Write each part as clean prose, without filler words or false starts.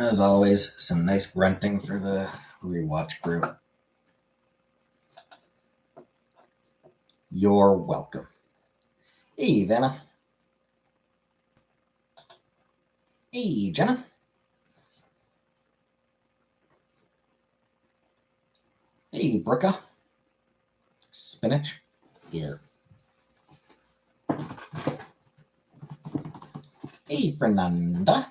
As always, some nice grunting for the rewatch group. You're welcome. Hey, Vanna. Hey, Jenna. Hey, Brooka. Spinach. Yeah. Hey, Fernanda.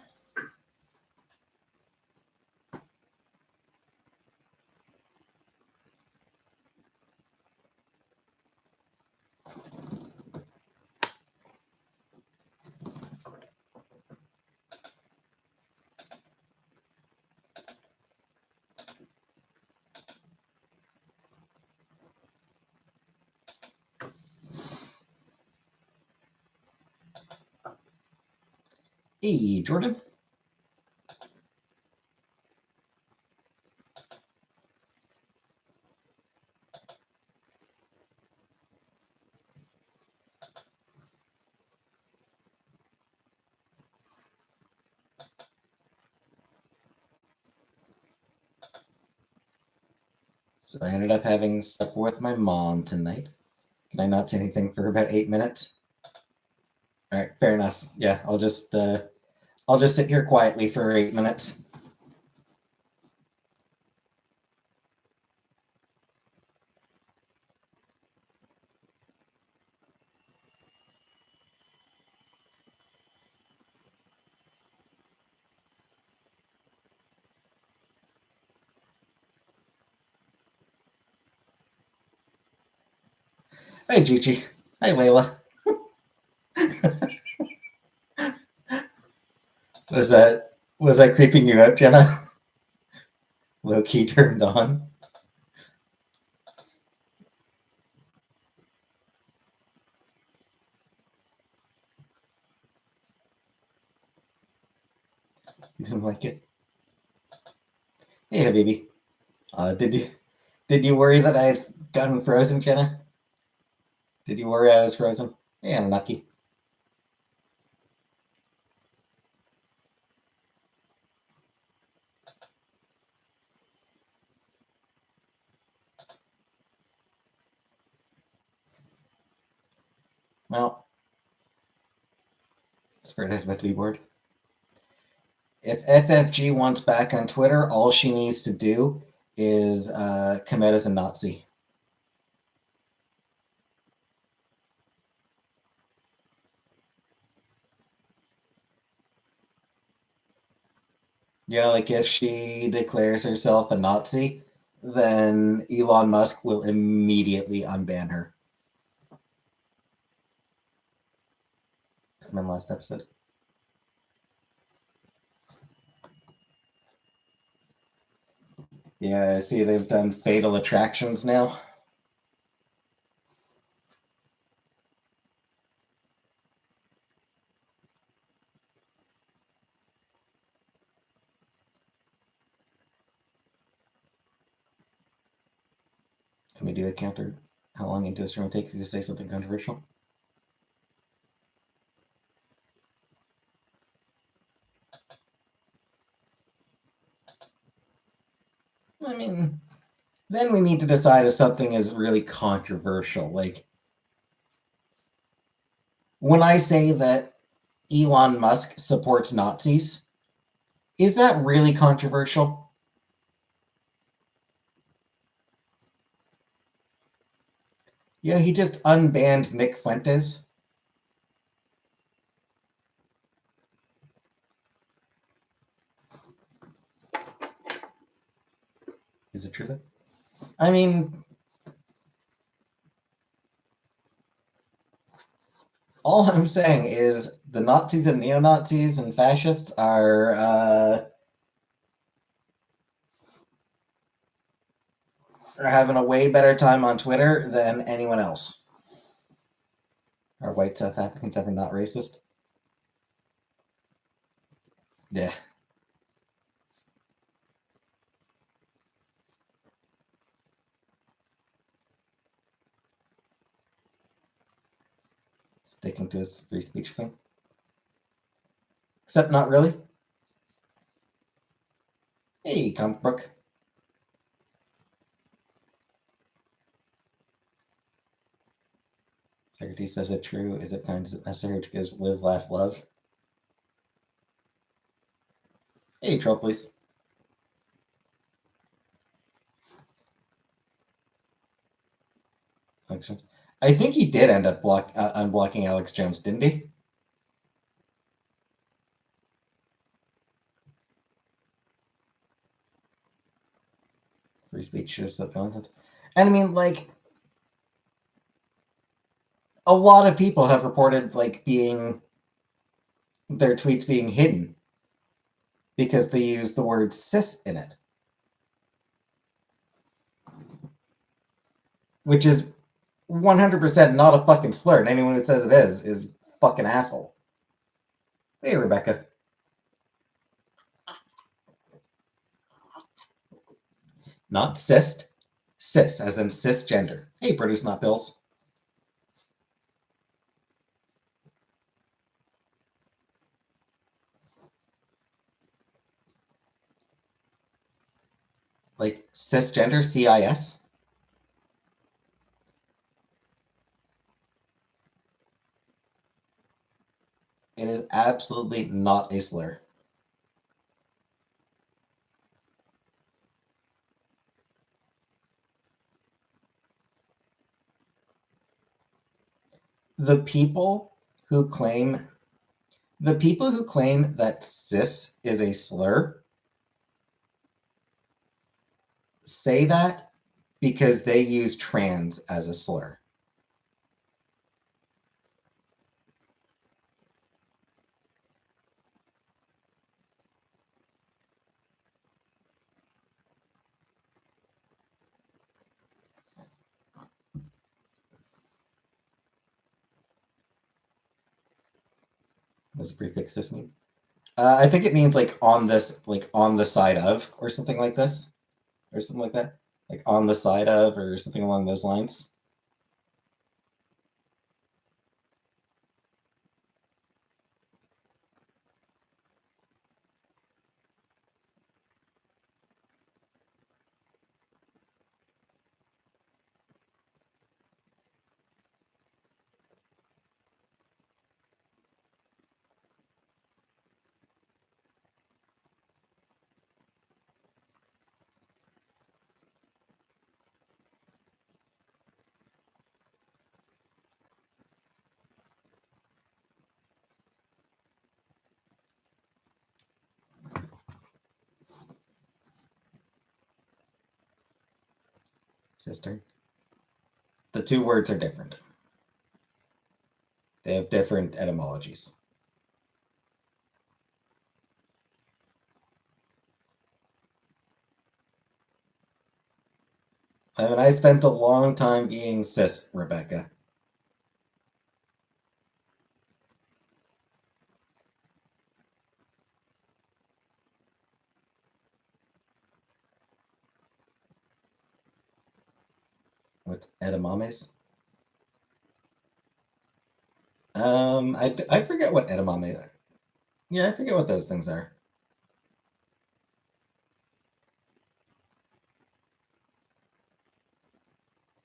Hey, Jordan. So I ended up having supper with my mom tonight. Can I not say anything for about 8 minutes? All right, fair enough. Yeah, I'll just sit here quietly for 8 minutes. Hi, Gigi. Hi, Layla. Was I creeping you out, Jenna? Low key turned on. You didn't like it. Hey, baby. Did you worry that I had gotten frozen, Jenna? Did you worry I was frozen? Hey, Anunnaki. Well, Spirit has about to be bored. If FFG wants back on Twitter, all she needs to do is come out as a Nazi. Yeah, like if she declares herself a Nazi, then Elon Musk will immediately unban her. That's my last episode. Yeah, I see they've done Fatal Attractions now. Can we do a counter? How long into a stream it takes you to say something controversial? I mean, then we need to decide if something is really controversial. Like, when I say that Elon Musk supports Nazis, is that really controversial? Yeah, he just unbanned Nick Fuentes. Is it true though? I mean, all I'm saying is the Nazis and neo-Nazis and fascists are having a way better time on Twitter than anyone else. Are white South Africans ever not racist? Yeah. Sticking to his free speech thing. Except not really. Hey, comic book. Socrates says it true. Is it kind? Is it necessary to give live, laugh, love? Hey, troll, please. Alex Jones. I think he did end up unblocking Alex Jones, didn't he? Free speech is the content. And I mean, like, a lot of people have reported like being their tweets being hidden because they use the word cis in it, which is 100% not a fucking slur. And anyone who says it is fucking asshole. Hey, Rebecca. Not cis, cis, as in cisgender. Hey, produce not bills. Like cisgender, CIS. It is absolutely not a slur. The people who claim that cis is a slur say that because they use trans as a slur. What does prefix this mean? I think it means like on this, like on the side of, or something like this, or something like that, like on the side of, or something along those lines. Sister. The two words are different. They have different etymologies. I mean, I spent a long time being cis, Rebecca. What's edamames? I forget what edamame are. Yeah, I forget what those things are.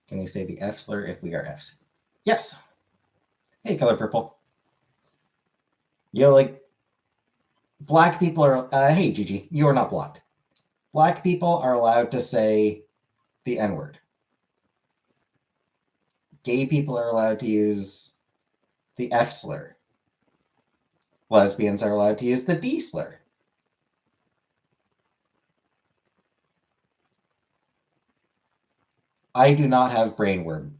Can we say the F slur if we are Fs? Yes. Hey, color purple. You know, like black people are. Hey, Gigi, you are not blocked. Black people are allowed to say the N word. Gay people are allowed to use the F slur. Lesbians are allowed to use the D slur. I do not have brainworm.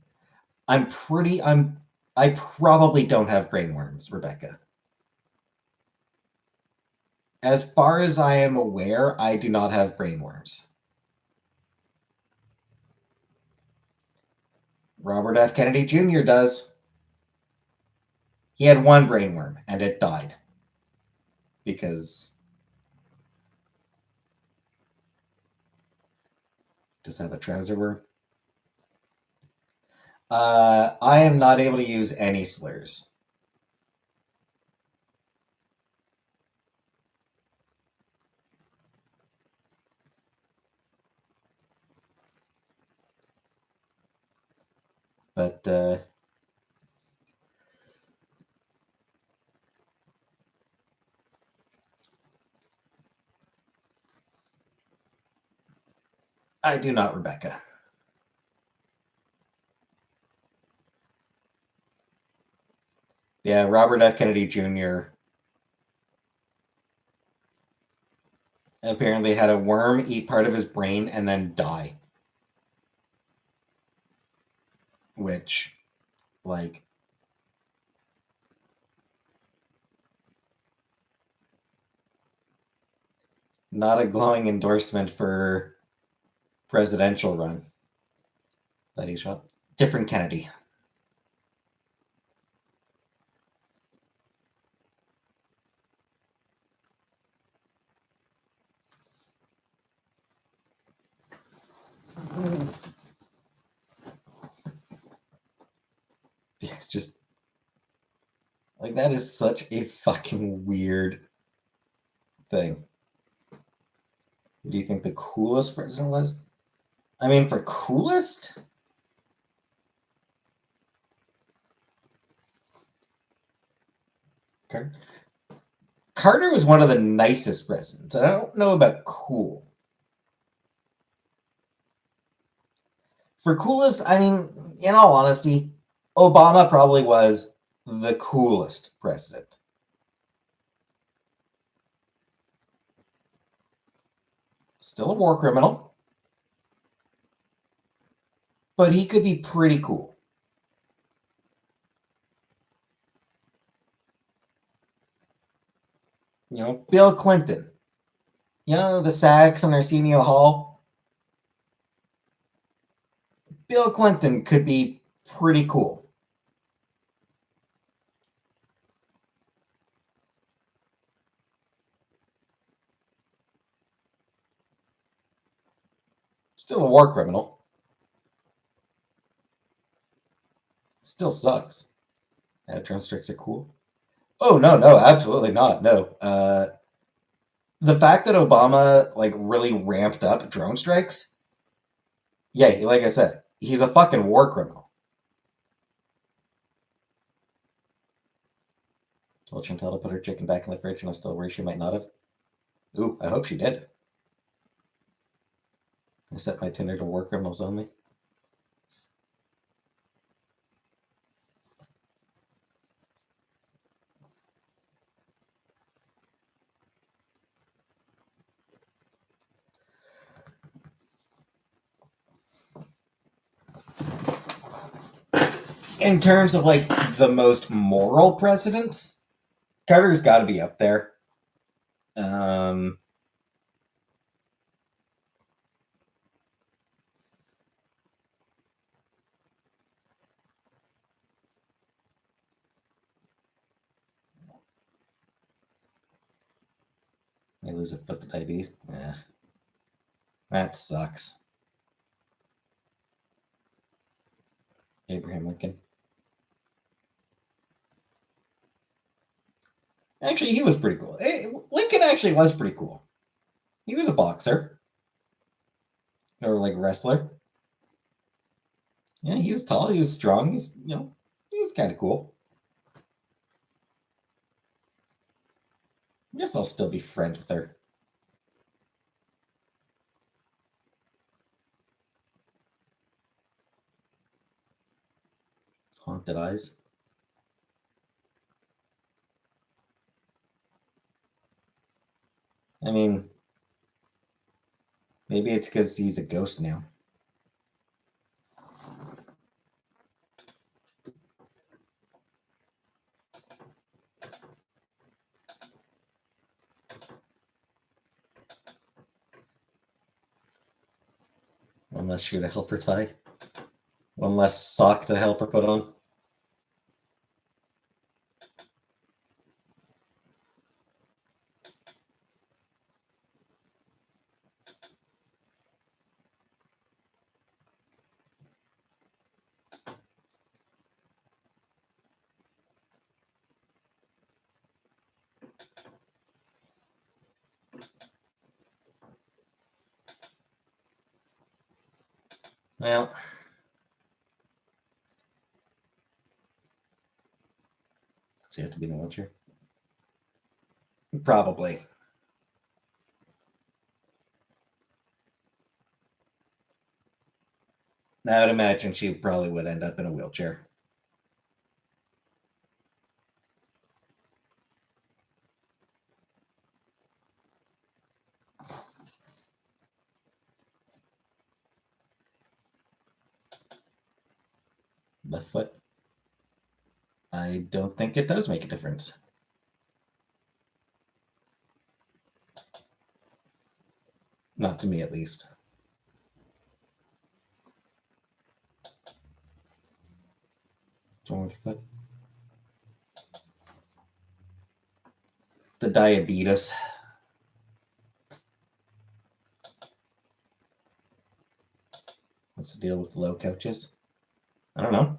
I probably don't have brainworms, Rebecca. As far as I am aware, I do not have brainworms. Robert F. Kennedy Jr. does. He had one brainworm and it died. Because does have a trouser worm? I am not able to use any slurs. But I do not, Rebecca. Yeah, Robert F. Kennedy Jr. apparently had a worm eat part of his brain and then die. Which, like, not a glowing endorsement for presidential run that he shot. Different Kennedy. It's just like that is such a fucking weird thing. Who do you think the coolest president was? I mean, for coolest? Carter was one of the nicest presidents. And I don't know about cool. For coolest, I mean, in all honesty, Obama probably was the coolest president. Still a war criminal, but he could be pretty cool. You know, Bill Clinton. You know, the Saks on Arsenio Hall? Bill Clinton could be pretty cool. Still a war criminal. Still sucks. Drone strikes are cool. Oh, no, absolutely not. No. The fact that Obama, like, really ramped up drone strikes, yeah, like I said, he's a fucking war criminal. Told Chantal to put her chicken back in the fridge and I was still worried she might not have. Ooh, I hope she did. I set my Tinder to war criminals only. In terms of like the most moral presidents, Carter's got to be up there. I lose a foot to diabetes. Yeah, that sucks. Abraham Lincoln. Actually, he was pretty cool. Lincoln actually was pretty cool. He was a boxer or like wrestler. Yeah, he was tall. He was strong. He's he was kind of cool. I guess I'll still be friends with her. Haunted eyes. I mean, maybe it's because he's a ghost now. One less shoe to help her tie. One less sock to help her put on. Well, Do you have to be in a wheelchair? Probably. I would imagine she probably would end up in a wheelchair. Left foot. I don't think it does make a difference. Not to me, at least. What's wrong with your foot? The diabetes. What's the deal with low couches? I don't know.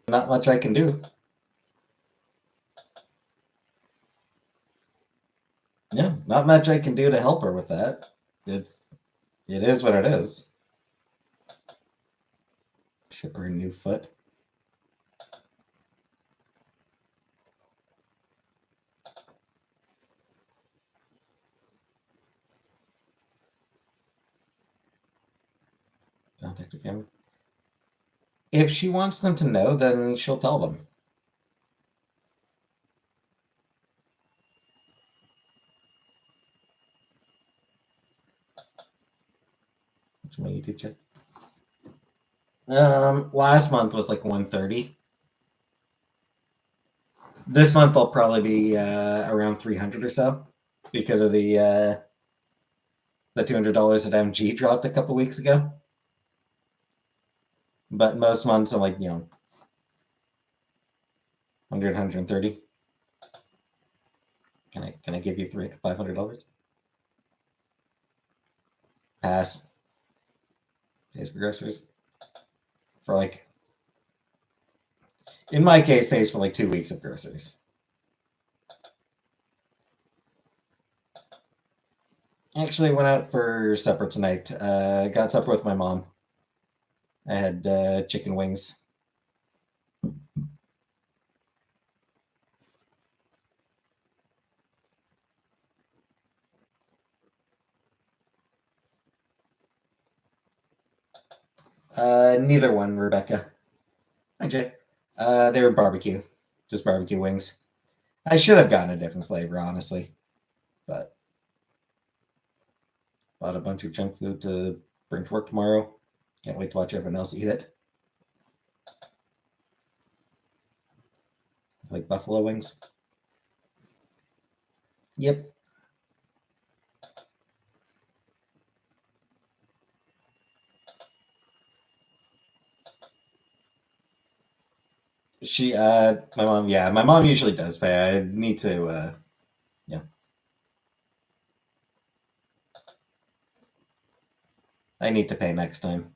Not much I can do. Yeah, not much I can do to help her with that. It is what it is. Ship her a new foot. Contact her family. If she wants them to know, then she'll tell them. What's my YouTube chat? Last month was like 130. This month I'll probably be around 300 or so because of the $200 that MG dropped a couple weeks ago. But most months I'm like, 100, 130. Can I give you $500? Pass. Pays for groceries. For like, in my case, pays for like 2 weeks of groceries. Actually, went out for supper tonight. Got supper with my mom. I had chicken wings. Neither one, Rebecca. Hi, Jay. They were barbecue, just barbecue wings. I should have gotten a different flavor, honestly, but bought a bunch of junk food to bring to work tomorrow. Can't wait to watch everyone else eat it. Like buffalo wings. Yep. My mom usually does pay. I need to, yeah. I need to pay next time.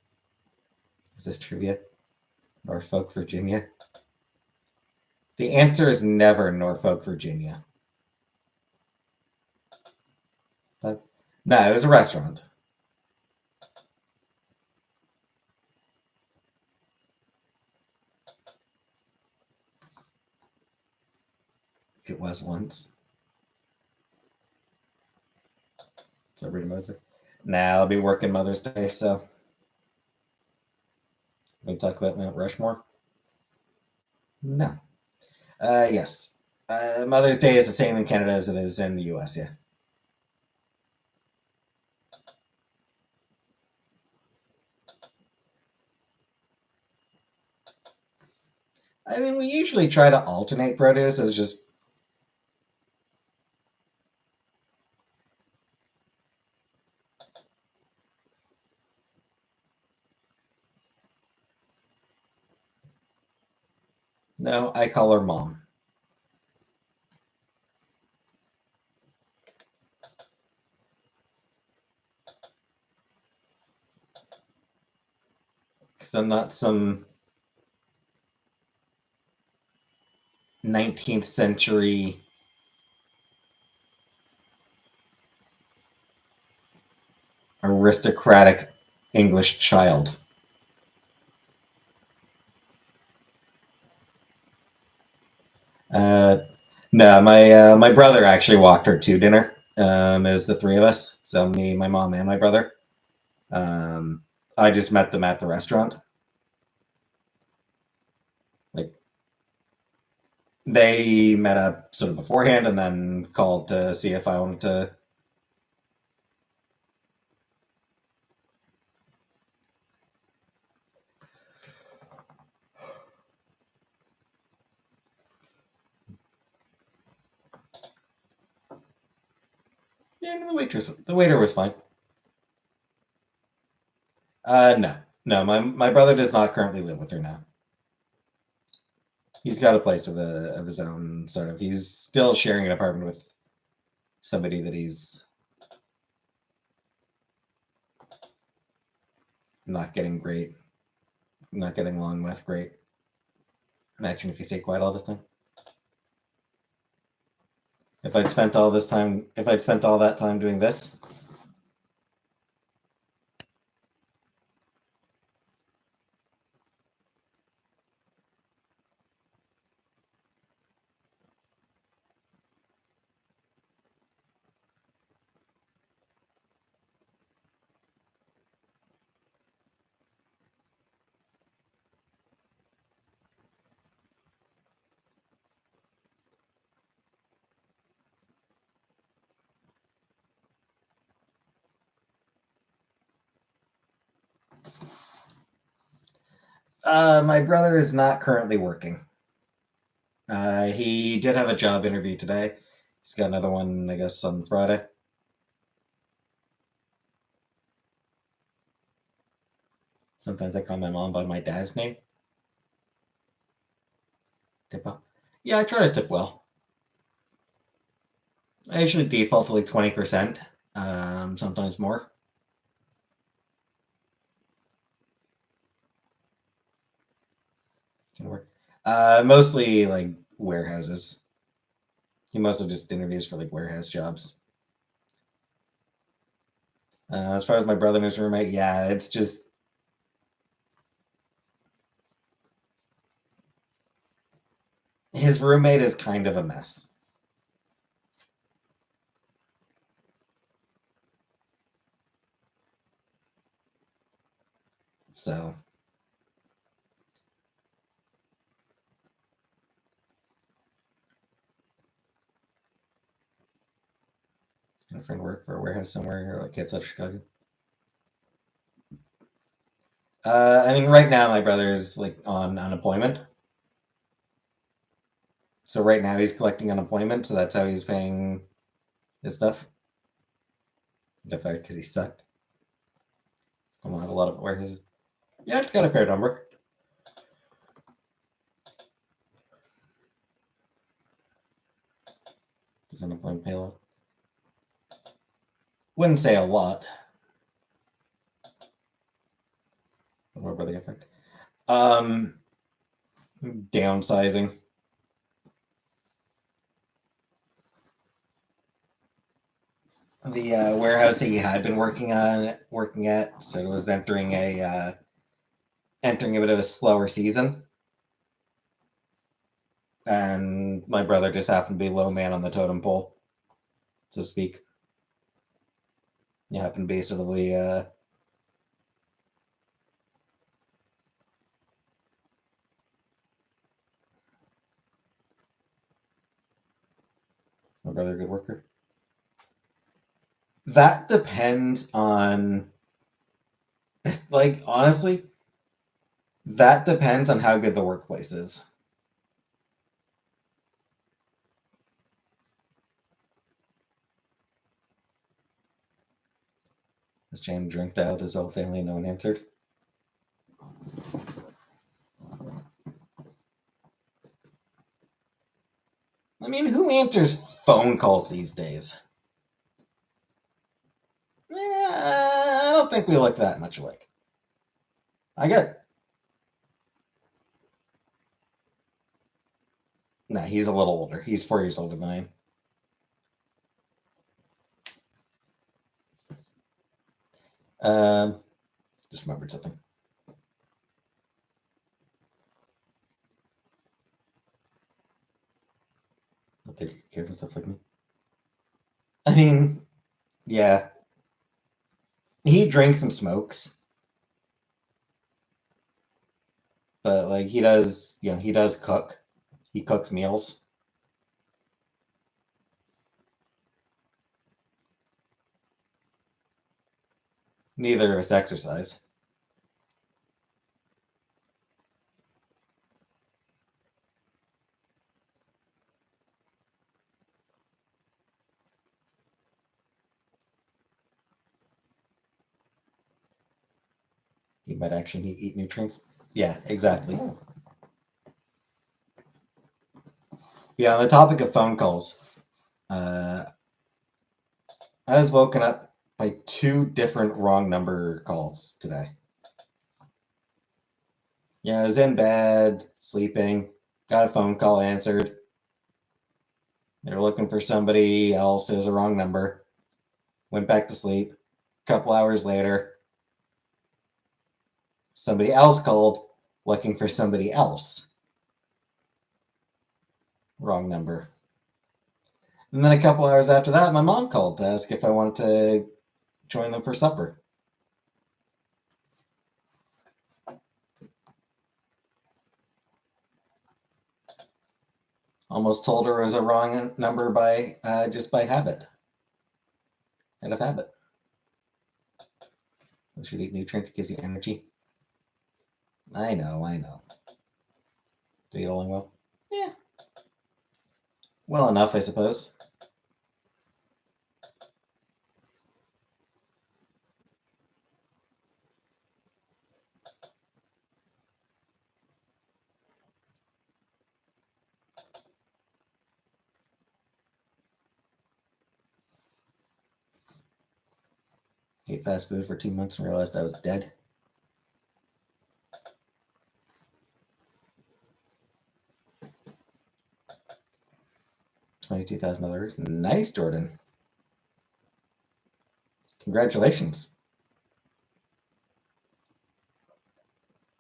Is this trivia? Norfolk, Virginia. The answer is never Norfolk, Virginia. But, no, it was a restaurant. It was once. Celebrating Mother's Day. Now I'll be working Mother's Day, so we talk about Mount Rushmore. No. Yes. Mother's Day is the same in Canada as it is in the US, yeah. I mean, we usually try to alternate produce as just. No, I call her mom. So not some 19th century aristocratic English child. Uh, no, my brother actually walked her to dinner. It was the three of us, so me, my mom, and my brother. Um, I just met them at the restaurant. Like they met up sort of beforehand, and then called to see if I wanted to. Yeah, the waiter was fine. No, no, my brother does not currently live with her now. He's got a place of his own, sort of. He's still sharing an apartment with somebody that he's not getting great, not getting along with great. Imagine if you stay quiet all the time. If I'd spent all that time doing this, my brother is not currently working. He did have a job interview today. He's got another one, I guess, on Friday. Sometimes I call my mom by my dad's name. Tip well. Yeah, I try to tip well. I usually default to like 20%, sometimes more. Can work. Mostly like warehouses. He mostly just interviews for like warehouse jobs. As far as my brother and his roommate, yeah, it's just his roommate is kind of a mess. So a friend work for a warehouse somewhere or like outside of Chicago. I mean, right now my brother's like on unemployment. So right now he's collecting unemployment, so that's how he's paying his stuff. He got fired because he sucked. I don't have a lot of warehouses. Yeah, it's got a fair number. Does unemployment pay a lot? Wouldn't say a lot. What brother got fired? Downsizing. The warehouse that he had been working at, so it was entering a bit of a slower season, and my brother just happened to be low man on the totem pole, so to speak. He happened to be sort of the my brother, a good worker. That depends on, like, honestly, that depends on how good the workplace is. As Jan drinked out his whole family, no one answered. I mean, who answers phone calls these days? I don't think we look that much alike. I get No, he's a little older. He's 4 years older than I am. Just remembered something. I'll take care of stuff like me. I mean, yeah. He drinks and smokes. But like he does, he does cook. He cooks meals. Neither of us exercise. He might actually eat nutrients. Yeah, exactly. Yeah, on the topic of phone calls, I was woken up by 2 different wrong number calls today. Yeah, I was in bed, sleeping, got a phone call answered. They were looking for somebody else. It was a wrong number. Went back to sleep. A couple hours later, somebody else called looking for somebody else. Wrong number. And then a couple hours after that, my mom called to ask if I wanted to join them for supper. Almost told her it was a wrong number by just by habit. Out of habit. You should eat nutrients, gives you energy. I know. Do you get along well? Yeah. Well enough, I suppose. Ate fast food for 2 months and realized I was dead. $22,000. Nice, Jordan. Congratulations.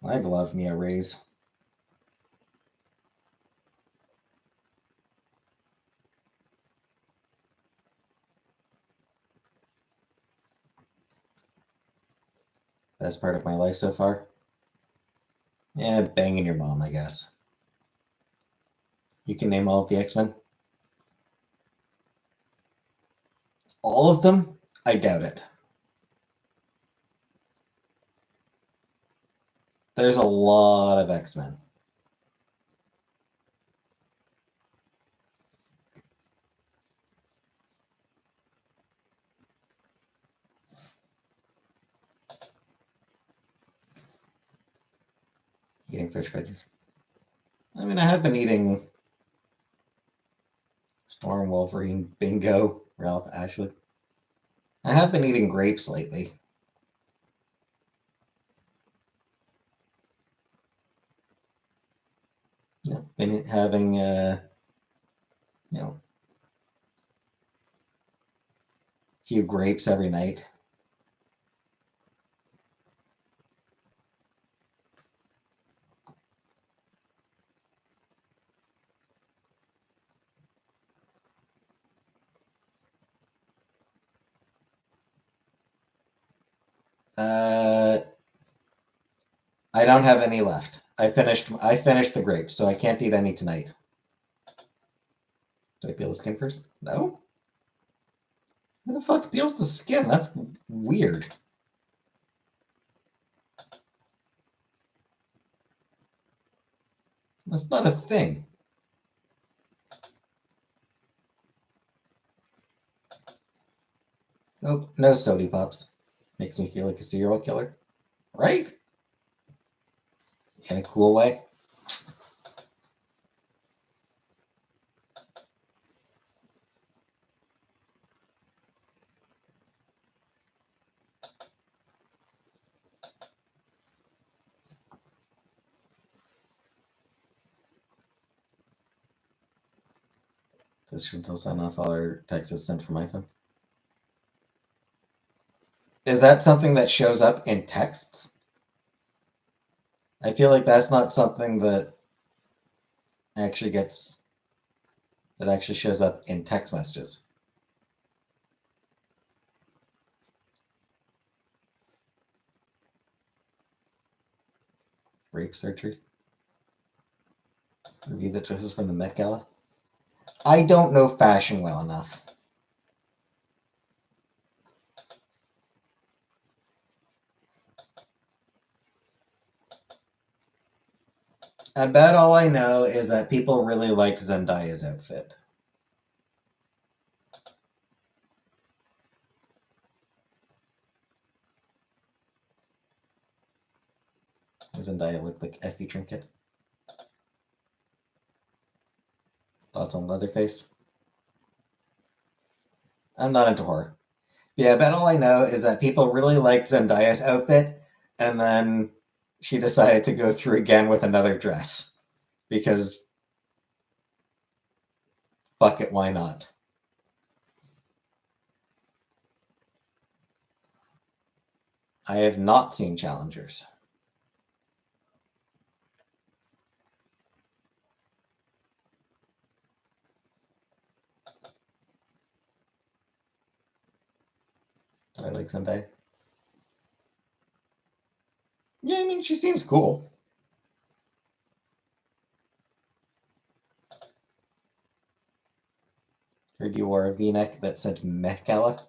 I'd love me a raise. Best part of my life so far? Yeah, banging your mom, I guess. You can name all of the X-Men? All of them? I doubt it. There's a lot of X-Men. Eating fresh veggies. I mean, I have been eating Storm, Wolverine, Bingo, Ralph, Ashley. I have been eating grapes lately. Yeah, been having, a few grapes every night. Uh, I don't have any left. I finished the grapes, so I can't eat any tonight. Do I peel the skin first? No? Who the fuck peels the skin? That's weird. That's not a thing. Nope, no sody pops. Makes me feel like a serial killer. Right? In a cool way. Does Chantal sign off all our texts sent from iPhone? Is that something that shows up in texts? I feel like that's not something that actually shows up in text messages. Rape surgery? Review the dresses from the Met Gala? I don't know fashion well enough. About all I know is that people really liked Zendaya's outfit. Zendaya looked like Effie Trinket. Thoughts on Leatherface? I'm not into horror. Yeah, about all I know is that people really liked Zendaya's outfit, and then she decided to go through again with another dress. Because, fuck it, why not? I have not seen Challengers. Do I like Zendaya? Yeah, I mean, she seems cool. Heard you wore a V-neck that said Met Gala.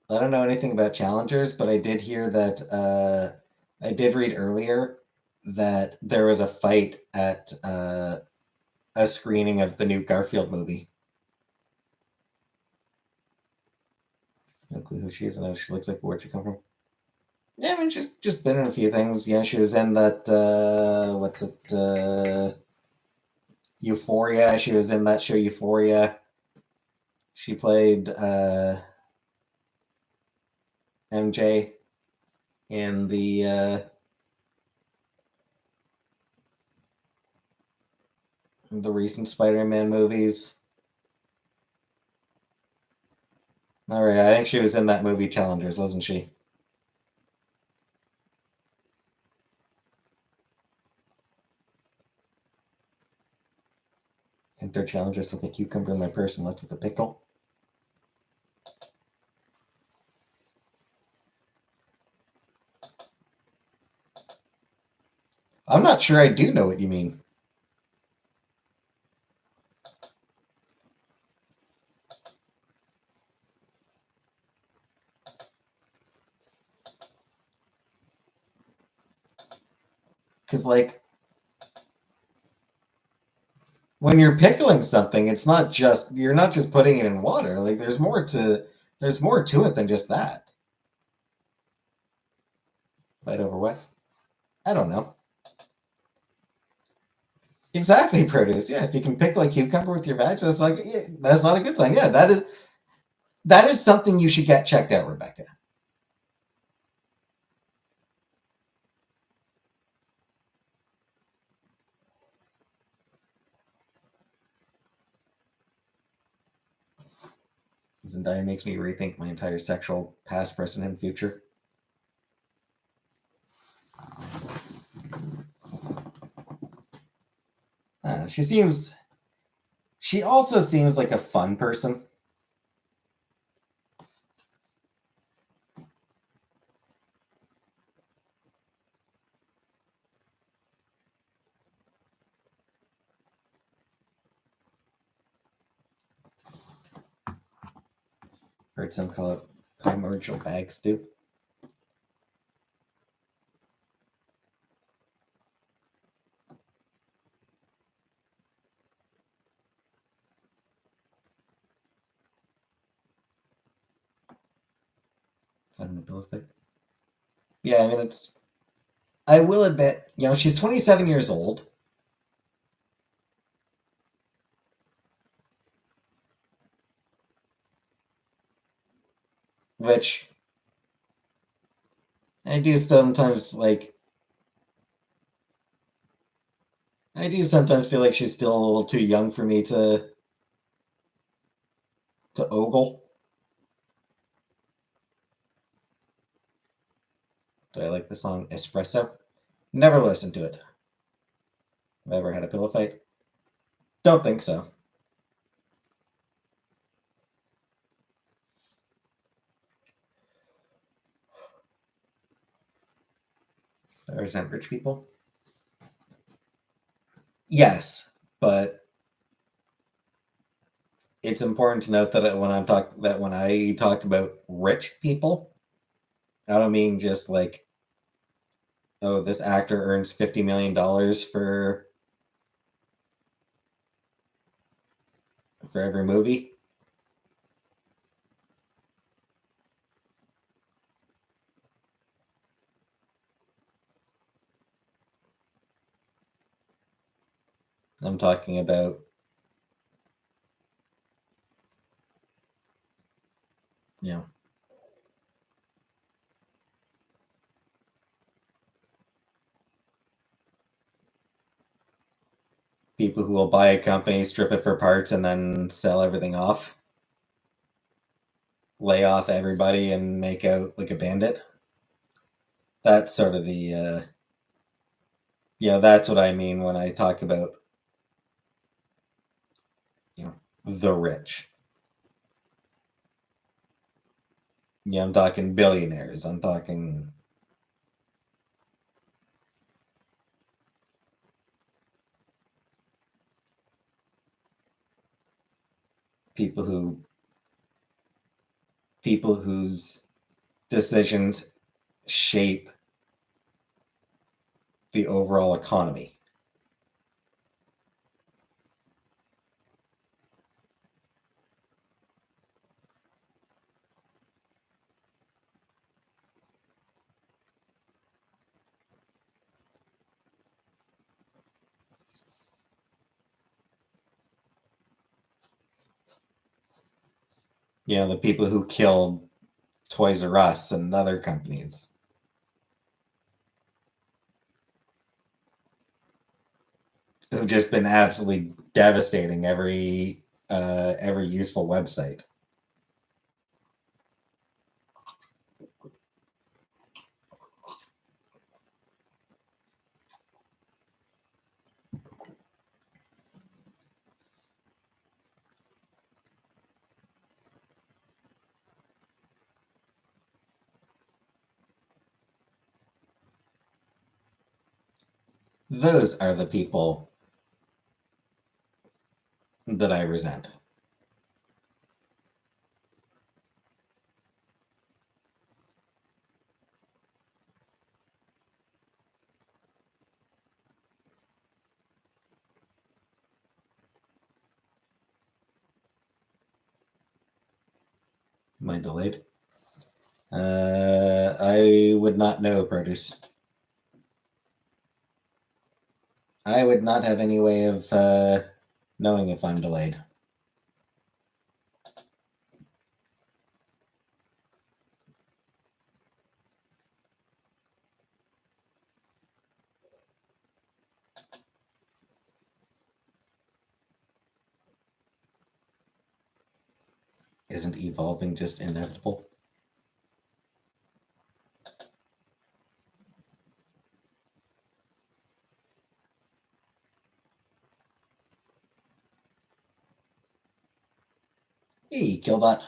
I don't know anything about Challengers, but I did hear that I did read earlier that there was a fight at a screening of the new Garfield movie. No clue who she is. I know she looks like where'd she come from. Yeah, I mean she's just been in a few things. Yeah, she was in that what's it Euphoria. She was in that show Euphoria. She played MJ in the recent Spider-Man movies. All right, I think she was in that movie Challengers, wasn't she? Enter Challengers with a cucumber in my purse and left with a pickle. I'm not sure I do know what you mean. Because, like, when you're pickling something, you're not just putting it in water. Like, there's more to it than just that. Fight over what? I don't know. Exactly, produce. Yeah, if you can pickle a cucumber with your vag, that's not a good sign. Yeah, that is something you should get checked out, Rebecca. Zendaya makes me rethink my entire sexual past, present, and future. She seems. She also seems like a fun person. Heard some call it primordial bag stew. Fun the pillow fight. Yeah, I mean it's. I will admit, she's 27 years old. which I do sometimes like. I do sometimes feel like she's still a little too young for me to ogle. Do I like the song Espresso? Never listened to it. Have I ever had a pillow fight? Don't think so. I resent rich people. Yes, but it's important to note that when I talk about rich people, I don't mean just like, oh, this actor earns $50 million for every movie. I'm talking about, you know, people who will buy a company, strip it for parts, and then sell everything off, lay off everybody, and make out like a bandit. That's sort of yeah, that's what I mean when I talk about, you know, the rich. Yeah, I'm talking billionaires. I'm talking people who people whose decisions shape the overall economy. You know, the people who killed Toys R Us and other companies who've just been absolutely devastating every useful website. Those are the people that I resent. Am I delayed? I would not know, produce. I would not have any way of knowing if I'm delayed. Isn't evolving just inevitable? Hey, kill that.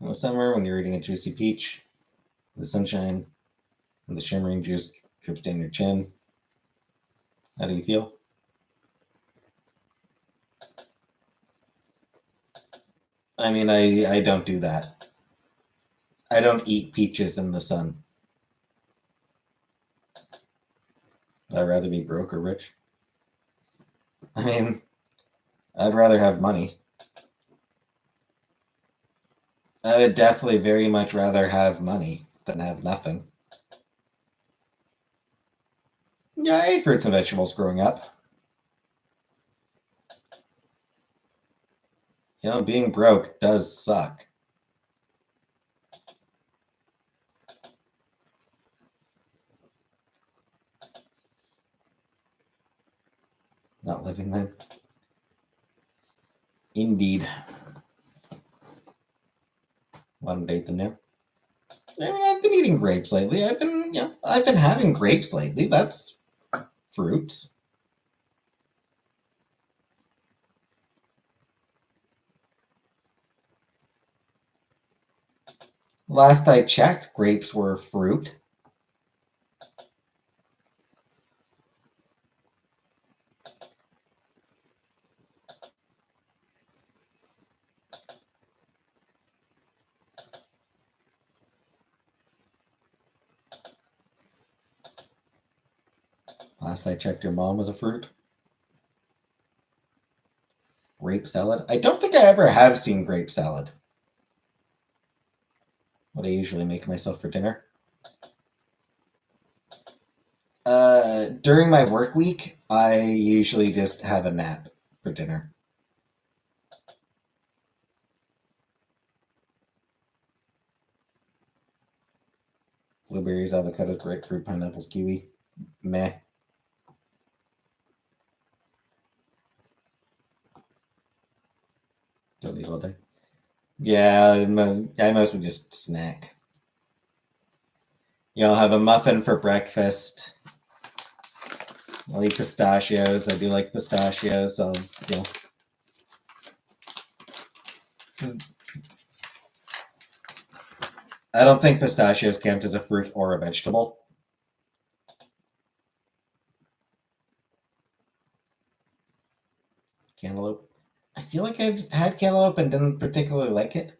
In the summer, when you're eating a juicy peach, the sunshine and the shimmering juice drips down your chin, how do you feel? I mean, I don't do that. I don't eat peaches in the sun. I'd rather be broke or rich. I mean, I'd rather have money. I would definitely very much rather have money than have nothing. Yeah, I ate fruits and vegetables growing up. You know, being broke does suck. Not living then. Indeed. Want to date the new? I mean, I've been eating grapes lately. I've been having grapes lately. That's fruits. Last I checked, grapes were fruit. Last I checked, your mom was a fruit. Grape salad? I don't think I ever have seen grape salad. What I usually make myself for dinner. During my work week, I usually just have a nap for dinner. Blueberries, avocado, grapefruit, pineapples, kiwi. Meh. Don't eat all day. Yeah, I mostly just snack. I'll have a muffin for breakfast. I'll eat pistachios. I do like pistachios. I don't think pistachios count as a fruit or a vegetable. Cantaloupe. I feel like I've had cantaloupe and didn't particularly like it.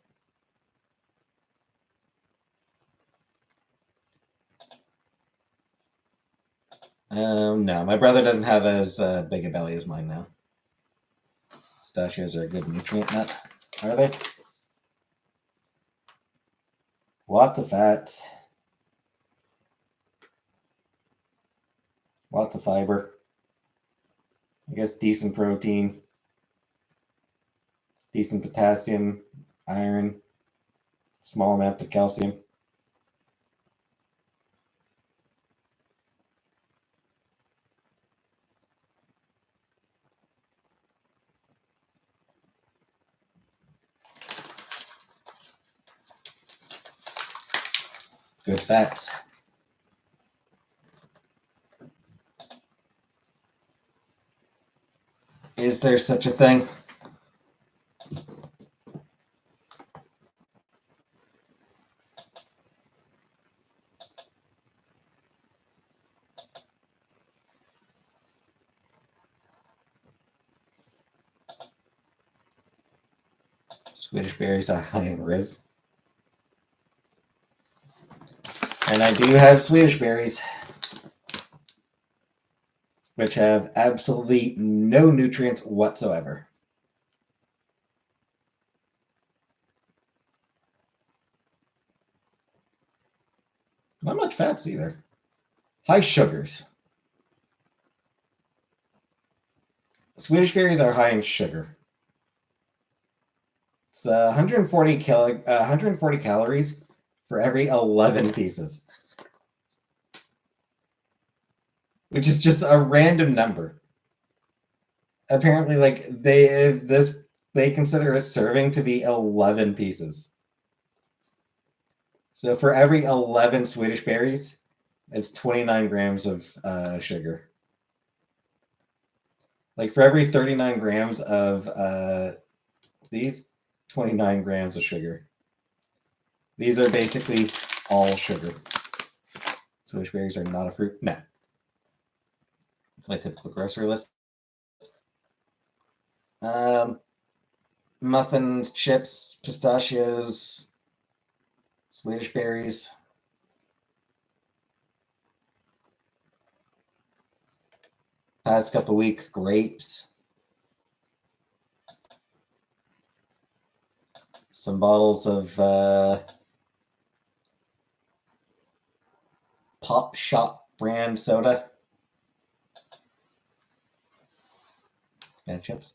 No, my brother doesn't have as big a belly as mine now. Pistachios are a good nutrient nut, are they? Lots of fats. Lots of fiber. I guess decent protein. Decent potassium, iron, small amount of calcium. Good fats. Is there such a thing? Swedish berries are high in Riz. And I do have Swedish berries, which have absolutely no nutrients whatsoever. Not much fats either. High sugars. Swedish berries are high in sugar. It's 140 calories for every 11 pieces, which is just a random number. Apparently, like they consider a serving to be 11 pieces. So for every 11 Swedish berries, it's 29 grams of sugar. Like for every 39 grams of these, 29 grams of sugar. These are basically all sugar. Swedish berries are not a fruit. No. It's my typical grocery list. Muffins, chips, pistachios, Swedish berries. Past couple weeks, grapes. Some bottles of Pop Shop brand soda. And chips.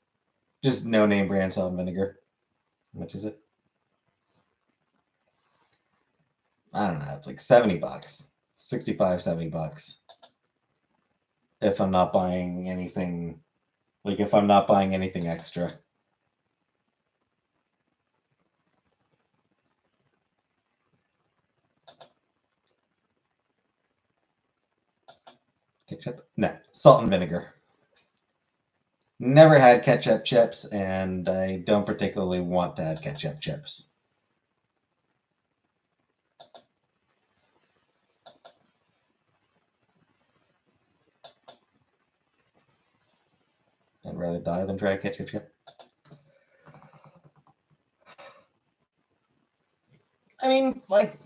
Just no name brand salt and vinegar. How much is it? I don't know. It's like $70. 65, $70. If I'm not buying anything Like if I'm not buying anything extra. Ketchup? No, salt and vinegar. Never had ketchup chips, and I don't particularly want to have ketchup chips. I'd rather die than try a ketchup chip. I mean, like,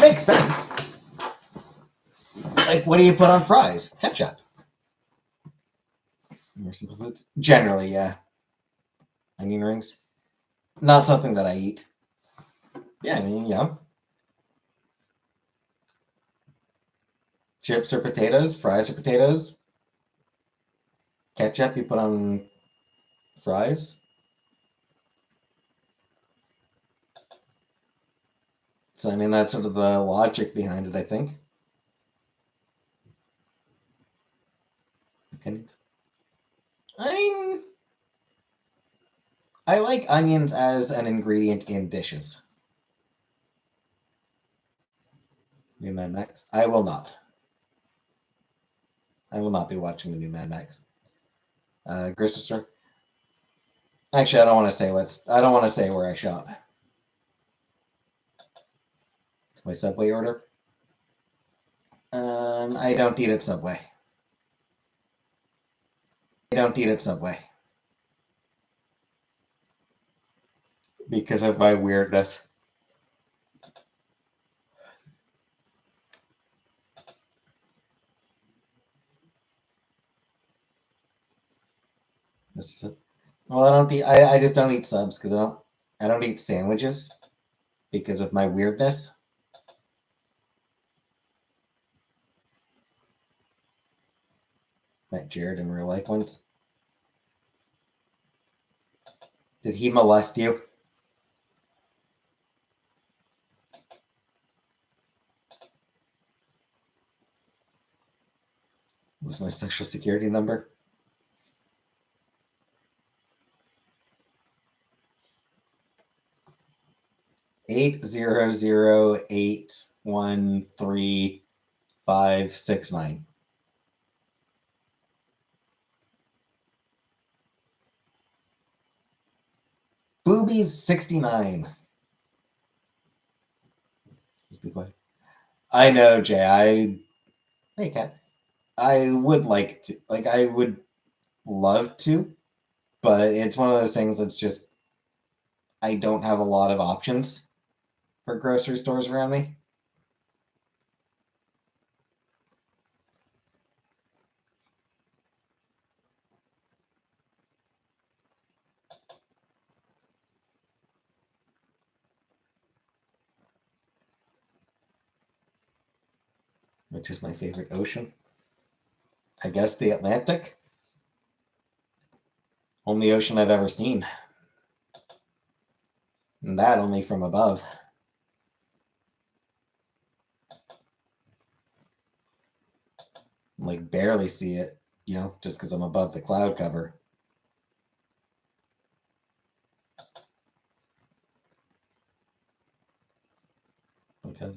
makes sense. Like, what do you put on fries? Ketchup. More simple foods. Generally, yeah. Onion rings. Not something that I eat. Yeah, I mean, yeah. Chips or potatoes, fries or potatoes. Ketchup you put on fries. So, I mean, that's sort of the logic behind it, I think. Okay. I mean, I like onions as an ingredient in dishes. New Mad Max? I will not. I will not be watching the new Mad Max. Grocery store? Actually, I don't want to say what's. I don't want to say where I shop. It's my Subway order. I don't eat at Subway. I don't eat at Subway because of my weirdness. Well, I don't eat. I just don't eat subs because I don't eat sandwiches because of my weirdness. Met Jared in real life once. Did he molest you? Was my social security number? 800813569. Boobies 69. Just be quiet. I know, Jay. Hey, Kat. I would like to, like, I would love to, but it's one of those things that's just, I don't have a lot of options for grocery stores around me. Which is my favorite ocean? I guess the Atlantic. Only ocean I've ever seen. And that only from above. Like, barely see it, just because I'm above the cloud cover. Okay.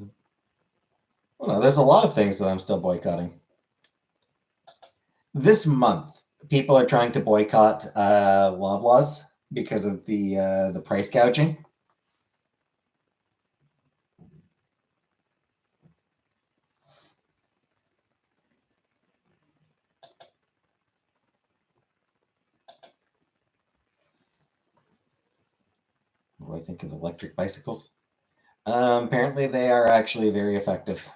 Well, no, there's a lot of things that I'm still boycotting. This month, people are trying to boycott Loblaws because of the price gouging. What do I think of electric bicycles? Apparently, they are actually very effective.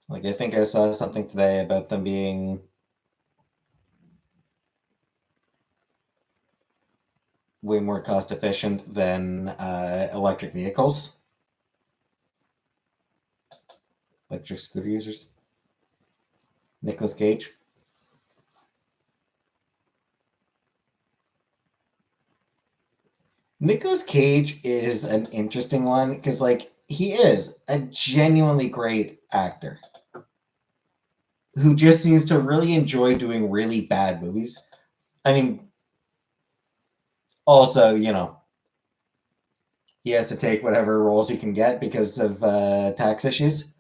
Like, I think I saw something today about them being way more cost efficient than electric vehicles. Electric scooter users. Nicolas Cage. Nicolas Cage is an interesting one because, like, he is a genuinely great actor who just seems to really enjoy doing really bad movies. I mean, also, he has to take whatever roles he can get because of tax issues,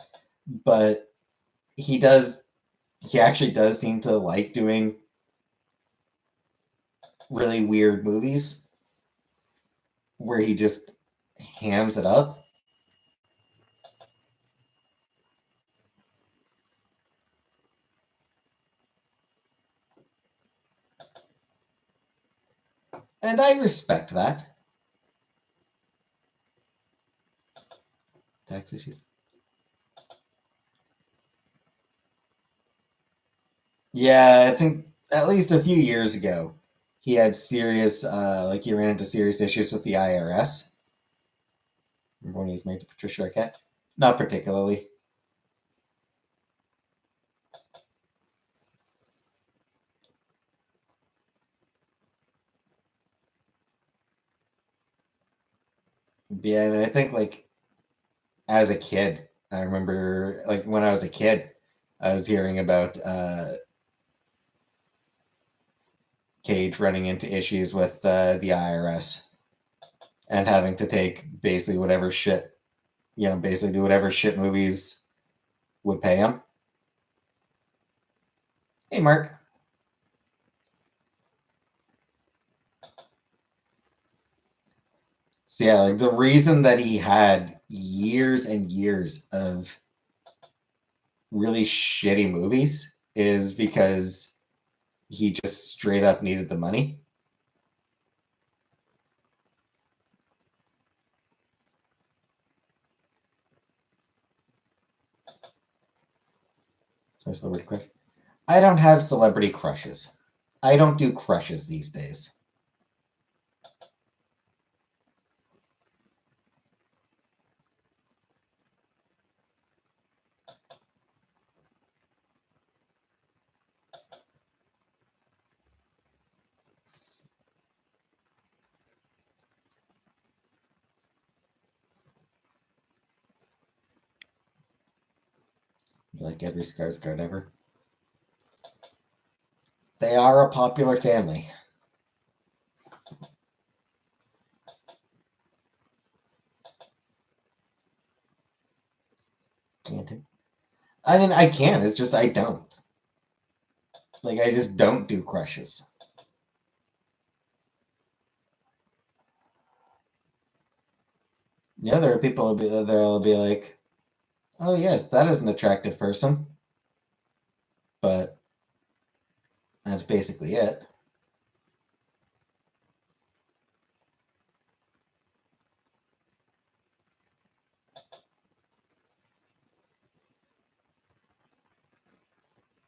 but he does. He actually does seem to like doing really weird movies where he just hams it up. And I respect that. Tax issues. Yeah, I think at least a few years ago, he had serious, like he ran into serious issues with the IRS. Remember when he was married to Patricia Arquette? Not particularly. Yeah, I mean, I think like as a kid, I remember like when I was a kid, I was hearing about Cage running into issues with the IRS and having to take basically whatever shit, basically do whatever shit movies would pay him. Hey, Mark. So yeah, like the reason that he had years and years of really shitty movies is because he just straight up needed the money. So celebrity crush. I don't have celebrity crushes. I don't do crushes these days. You like every Skarsgård ever. They are a popular family. Can't do. I mean, I can. It's just I don't. Like, I just don't do crushes. Yeah, there are people that'll be like, "Oh yes, that is an attractive person," but that's basically it.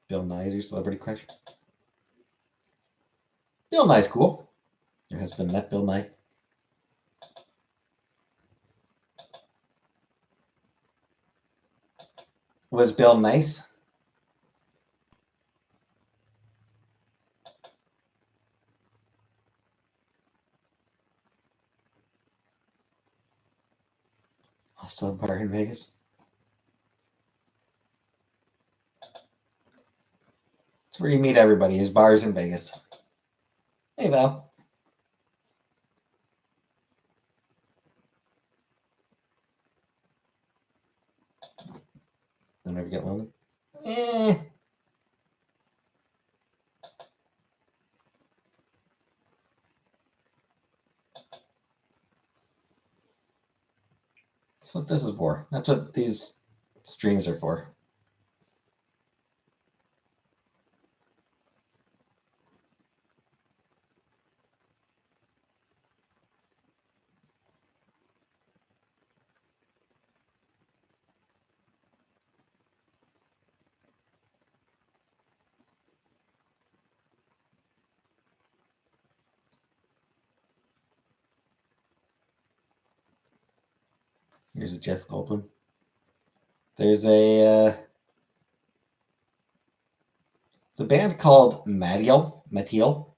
Bill Nye is your celebrity crush. Bill Nye's cool. Your husband met Bill Nye. Was Bill nice? Also a bar in Vegas. It's where you meet everybody. Is bars in Vegas. Hey Val. Don't ever get lonely. Eh. That's what this is for. That's what these streams are for. Here's a Jeff Goldblum. There's it's a band called Mattiel, Mattiel.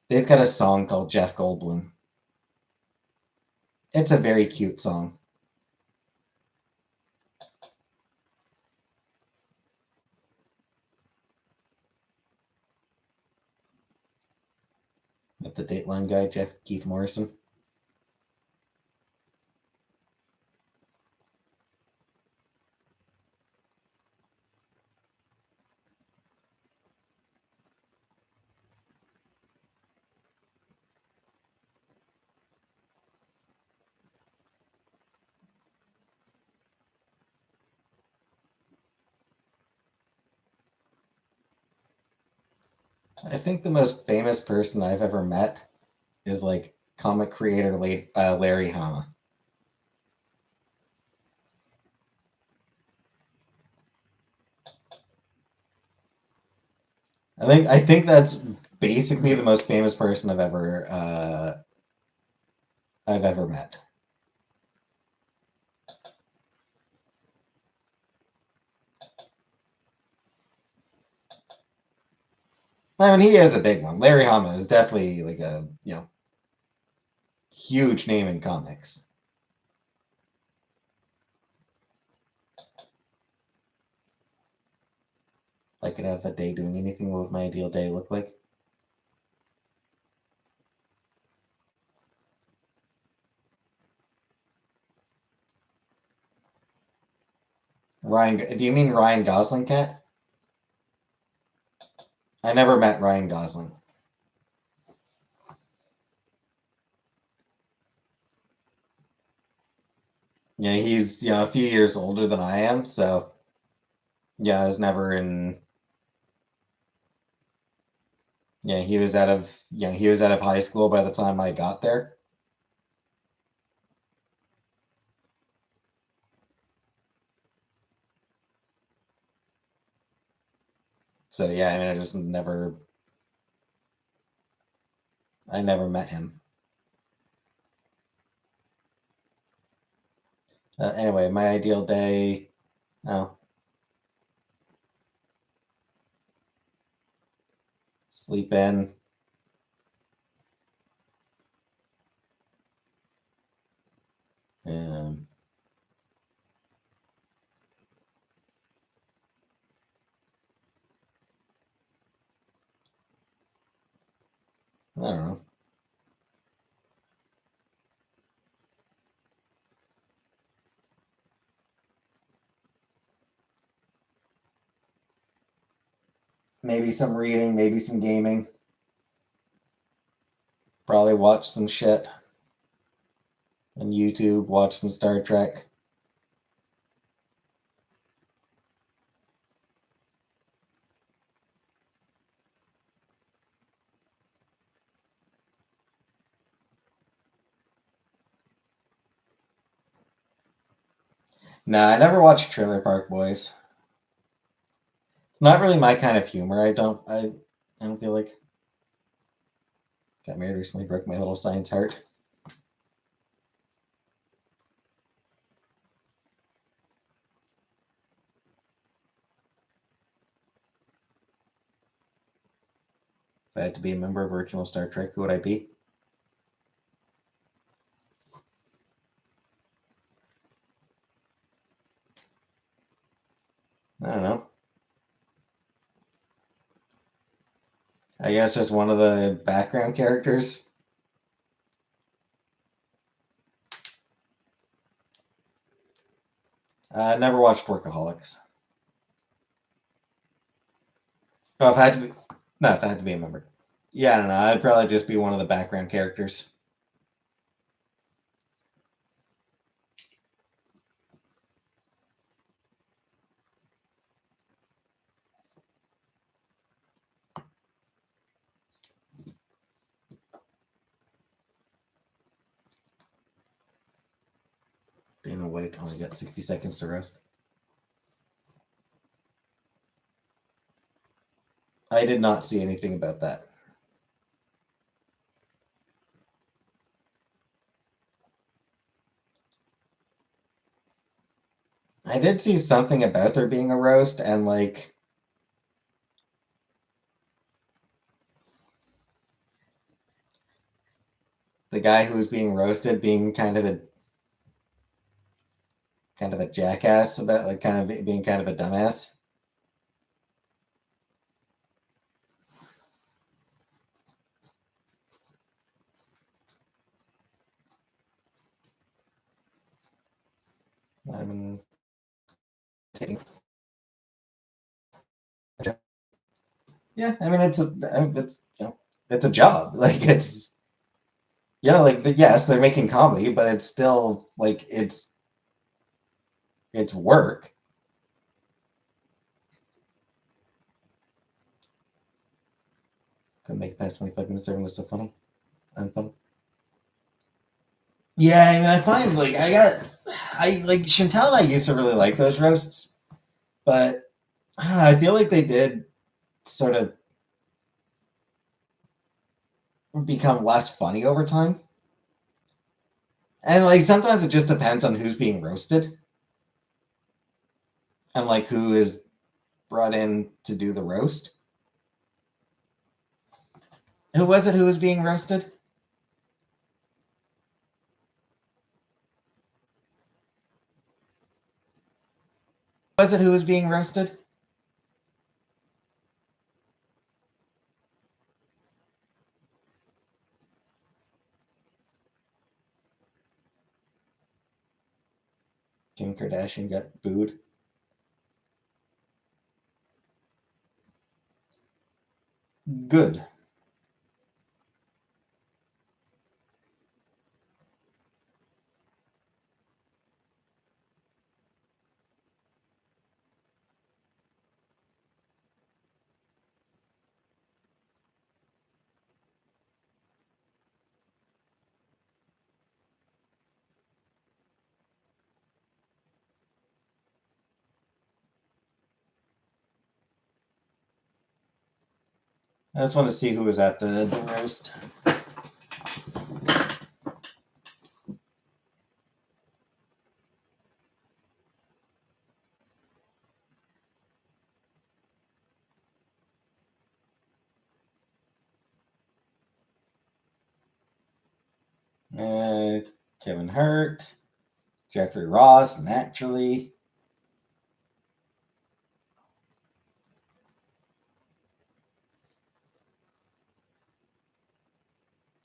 They've got a song called Jeff Goldblum. It's a very cute song. With the Dateline guy, Keith Morrison. I think the most famous person I've ever met is like comic creator Larry Hama. I think that's basically the most famous person I've ever met. I mean, he is a big one. Larry Hama is definitely like a huge name in comics. I could have a day doing anything. What would my ideal day look like? Ryan, do you mean Ryan Gosling, Cat? I never met Ryan Gosling. Yeah, he's a few years older than I am, so yeah, I was never in. Yeah, he was out of high school by the time I got there. So yeah, I mean, I never met him. Anyway, my ideal day. Oh, sleep in. Um, I don't know. Maybe some reading, maybe some gaming. Probably watch some shit on YouTube. Watch some Star Trek. Nah, I never watched Trailer Park Boys. It's not really my kind of humor. I don't feel like. Got married recently, broke my little science heart. If I had to be a member of original Star Trek, who would I be? I don't know. I guess just one of the background characters. Never watched Workaholics. Oh, if I had to be, no, if I had to be a member. Yeah, I don't know. I'd probably just be one of the background characters. Dana White only got 60 seconds to rest. I did not see anything about that. I did see something about there being a roast, and like guy who was being roasted being kind of a jackass about like kind of being kind of a dumbass. Might have been taking. Yeah, I mean it's a job. Like it's yeah, like yes, they're making comedy, but it's still like it's work. Couldn't make it past 25 minutes. Everyone was so funny. Unfunny. Yeah, I mean, I find like I like Chantal and I used to really like those roasts, but I don't know. I feel like they did sort of become less funny over time, and like sometimes it just depends on who's being roasted and like who is brought in to do the roast. Who was it who was being roasted? Was it who was being roasted? Kim Kardashian got booed. Good. I just want to see who was at the roast. Kevin Hart, Jeffrey Ross, naturally.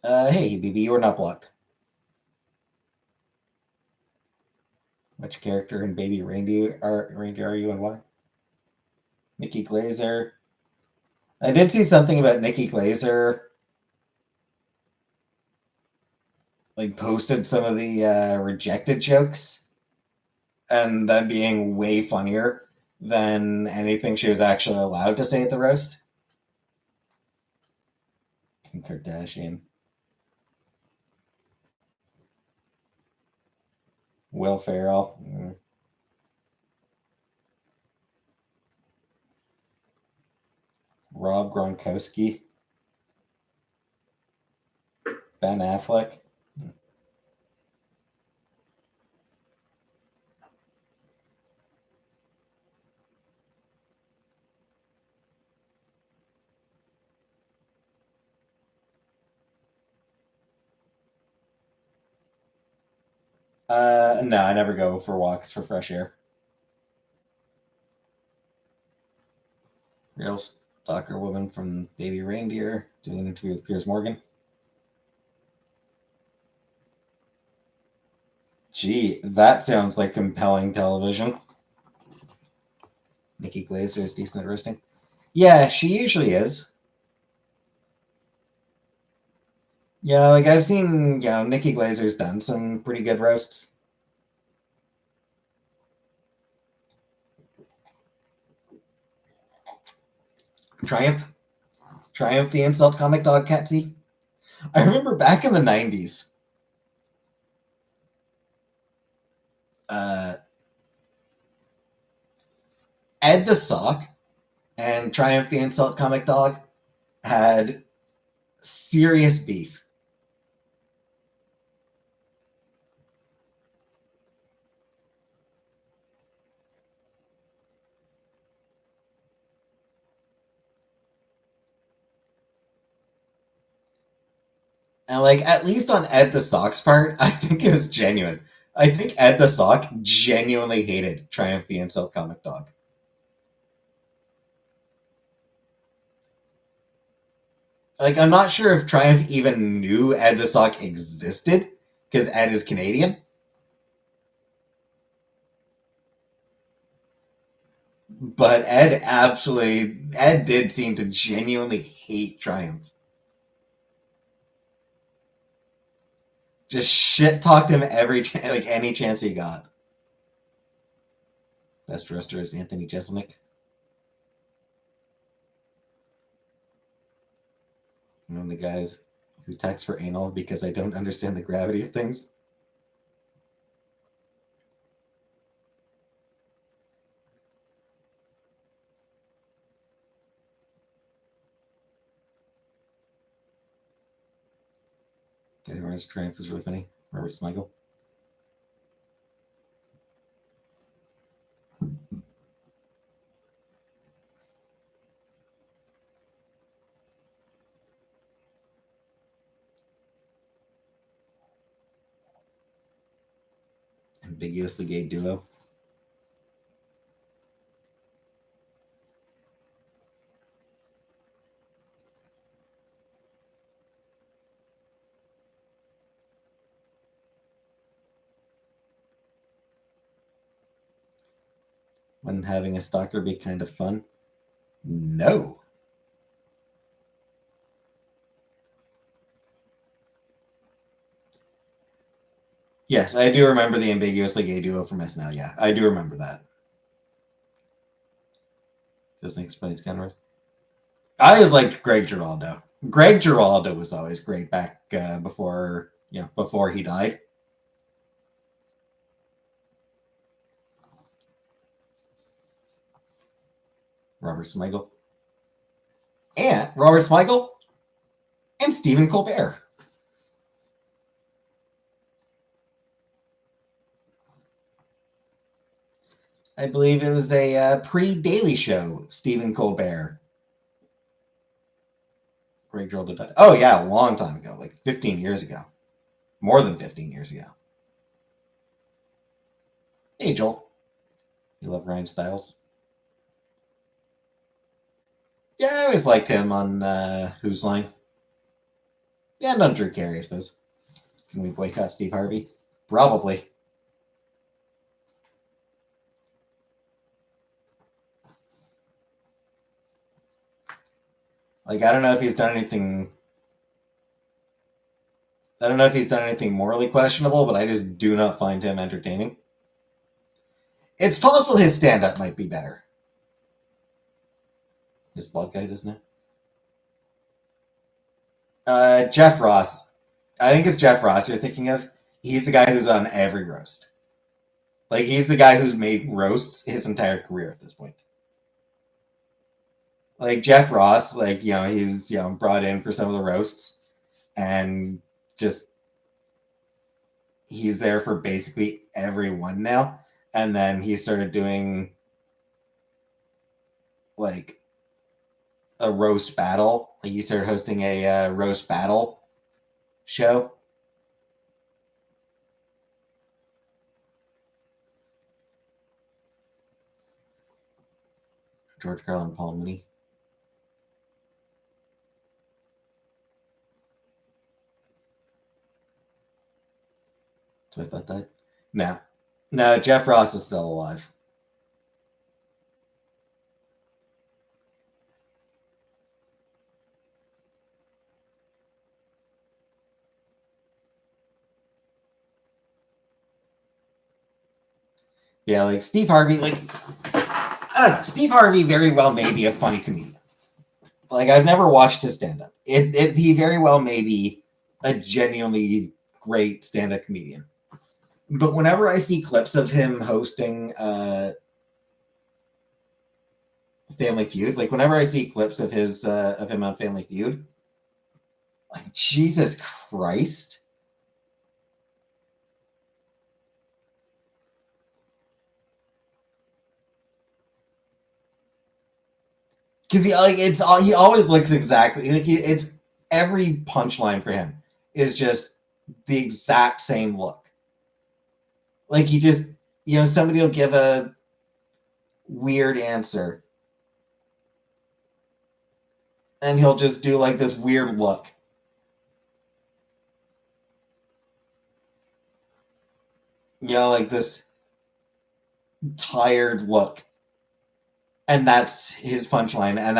Hey, BB, you are not blocked. Which character in Baby Reindeer are you and why? Nikki Glazer. I did see something about Nikki Glazer. Like posted some of the rejected jokes, and them being way funnier than anything she was actually allowed to say at the roast. Kim Kardashian. Will Ferrell. Rob Gronkowski. Ben Affleck. No, I never go for walks for fresh air. Real stalker woman from Baby Reindeer doing an interview with Piers Morgan. Gee, that sounds like compelling television. Nikki Glazer is decent at roasting. Yeah, she usually is. Yeah, like I've seen, Nikki Glazer's done some pretty good roasts. Triumph, the insult comic dog Catsy. I remember back in the '90s, uh, Ed the Sock and Triumph the insult comic dog had serious beef. And like at least on Ed the Sock's part, I think it was genuine. I think Ed the Sock genuinely hated Triumph the Incel comic dog. Like I'm not sure if Triumph even knew Ed the Sock existed because Ed is Canadian. But Ed did seem to genuinely hate Triumph. Just shit talked him like any chance he got. Best roaster is Anthony Jeselnik. One of the guys who texts for anal because I don't understand the gravity of things. Guy who runs Triumph is really funny. Robert Smigel. Ambiguously gay duo. Wouldn't having a stalker be kind of fun? No. Yes, I do remember the ambiguously gay duo from SNL. Yeah, I do remember that. Doesn't explain Scanworth. I always liked Greg Giraldo. Greg Giraldo was always great back before he died. Robert Smigel. And Robert Smigel and Stephen Colbert. I believe it was a pre-Daily Show Stephen Colbert. Greg Giraldo died. Oh yeah, a long time ago, like 15 years ago, more than 15 years ago. Hey Joel, you love Ryan Stiles? Yeah, I always liked him on Whose Line. Yeah, and on Drew Carey, I suppose. Can we boycott Steve Harvey? Probably. Like, I don't know if he's done anything. I don't know if he's done anything morally questionable, but I just do not find him entertaining. It's possible his stand-up might be better. His blog guy, doesn't it? Jeff Ross. I think it's Jeff Ross you're thinking of. He's the guy who's on every roast. Like he's the guy who's made roasts his entire career at this point. Like Jeff Ross, like he was brought in for some of the roasts, and just he's there for basically everyone now. And then he started doing like a roast battle. Like he started hosting a roast battle show. George Carlin, Paul Mooney. So I thought that. No, Jeff Ross is still alive. Yeah, like Steve Harvey, like I don't know, Steve Harvey very well may be a funny comedian. Like I've never watched his stand up. He very well may be a genuinely great stand up comedian. But whenever I see clips of him hosting Family Feud, like whenever I see clips of him on Family Feud, like Jesus Christ. Because he always looks exactly like it's every punchline for him is just the exact same look. Like he just, somebody will give a weird answer and he'll just do like this weird look. Like this tired look. And that's his punchline, and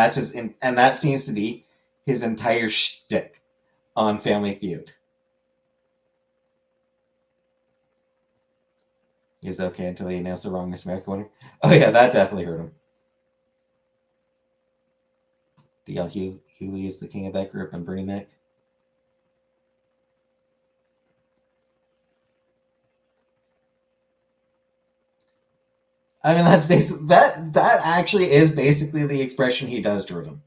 and that seems to be his entire shtick on Family Feud. He's okay until he announced the wrong Miss America winner. Oh yeah, that definitely hurt him. DL Hughley is the king of that group, and Bernie Mac. I mean, that's that actually is basically the expression he does, Jordan.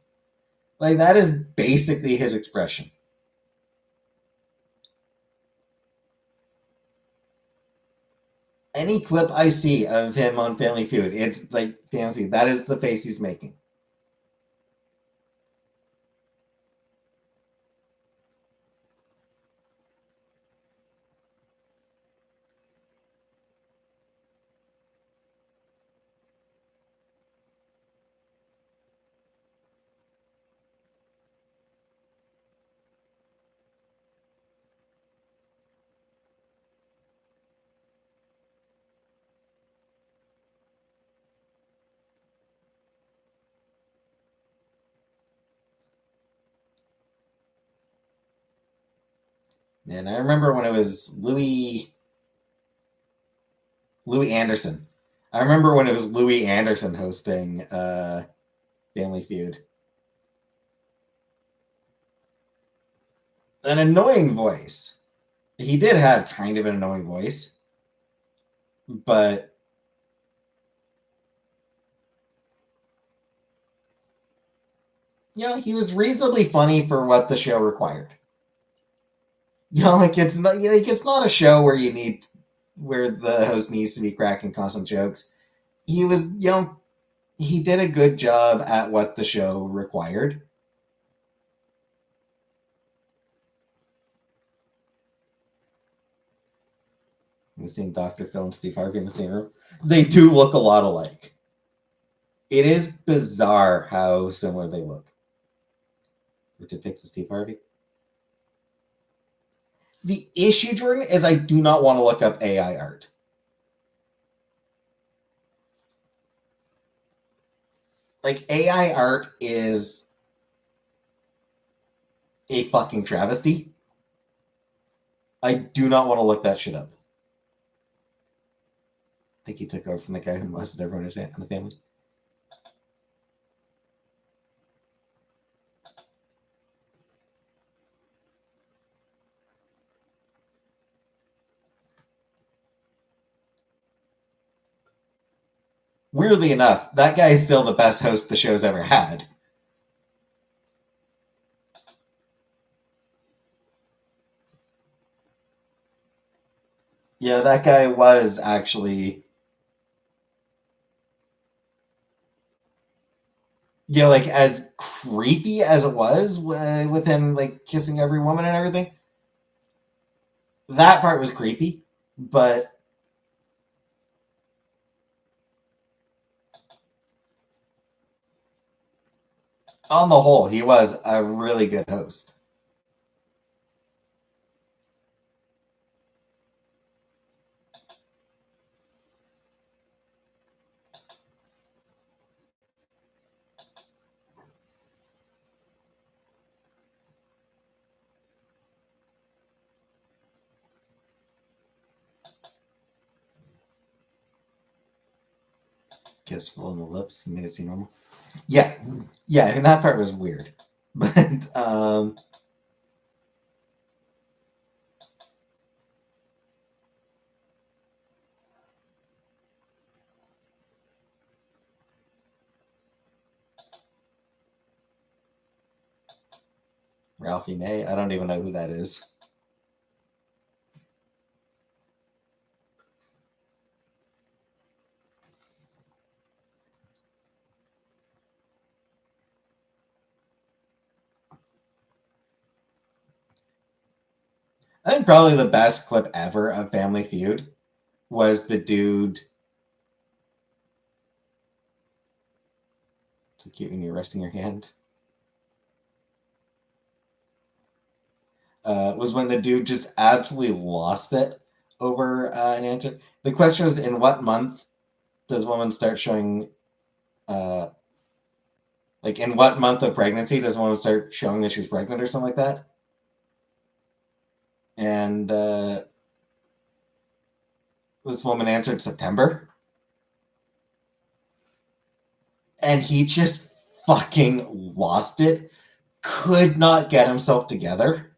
Like that is basically his expression. Any clip I see of him on Family Feud, it's like Family Feud. That is the face he's making. Man, I remember when it was Louis Anderson. I remember when it was Louis Anderson hosting Family Feud. An annoying voice. He did have kind of an annoying voice, but he was reasonably funny for what the show required. Like it's not a show where where the host needs to be cracking constant jokes. He was, he did a good job at what the show required. We've seen Dr. Phil and Steve Harvey in the same room. They do look a lot alike. It is bizarre how similar they look. Who depicts Steve Harvey? The issue, Jordan, is I do not want to look up AI art. Like, AI art is a fucking travesty. I do not want to look that shit up. I think he took over from the guy who molested everyone in the family. Weirdly enough, that guy is still the best host the show's ever had. Yeah, that guy was actually. Like as creepy as it was with him like kissing every woman and everything. That part was creepy, but on the whole, he was a really good host. Kiss full in the lips, he made it seem normal. Yeah, and that part was weird, but Ralphie May, I don't even know who that is. I think probably the best clip ever of Family Feud was the dude. So cute when you're resting your hand. Was when the dude just absolutely lost it over an answer. The question was, in what month does woman start showing, like in what month of pregnancy does woman start showing that she's pregnant or something like that? And this woman answered September. And he just fucking lost it. Could not get himself together.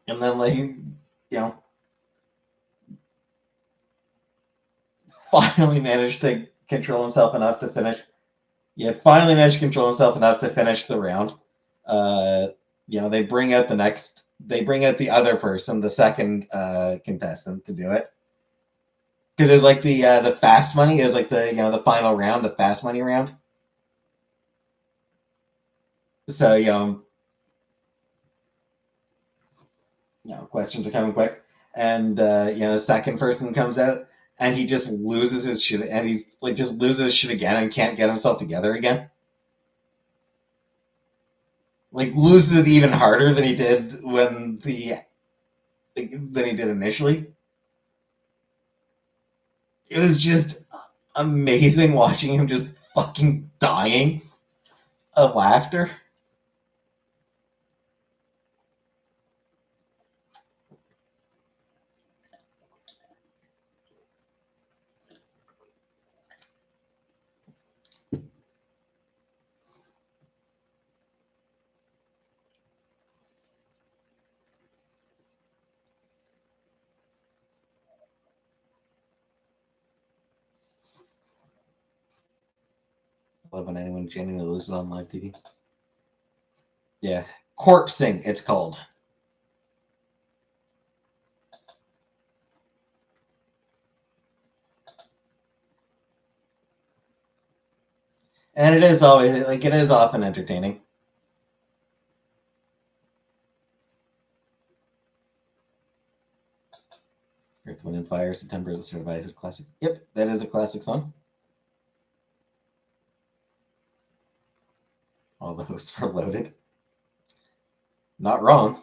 And then, like, you know, finally managed to control himself enough to finish. Yeah, finally managed to control himself enough to finish the round. They bring out the other person, the second contestant, to do it. Because it was like the fast money. It was like the final round, the fast money round. So questions are coming quick, and the second person comes out, and he just loses his shit, and he's like just loses his shit again, and can't get himself together again. Like loses it even harder than he did than he did initially. It was just amazing watching him just fucking dying of laughter. I love when anyone genuinely loses it on live TV. Yeah. Corpsing, it's called. And it is often entertaining. Earth, Wind, and Fire, September is a certified classic. Yep, that is a classic song. All the hosts were loaded. Not wrong.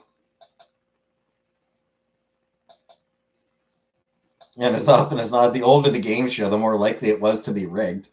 And as often as not, the older the game show, the more likely it was to be rigged.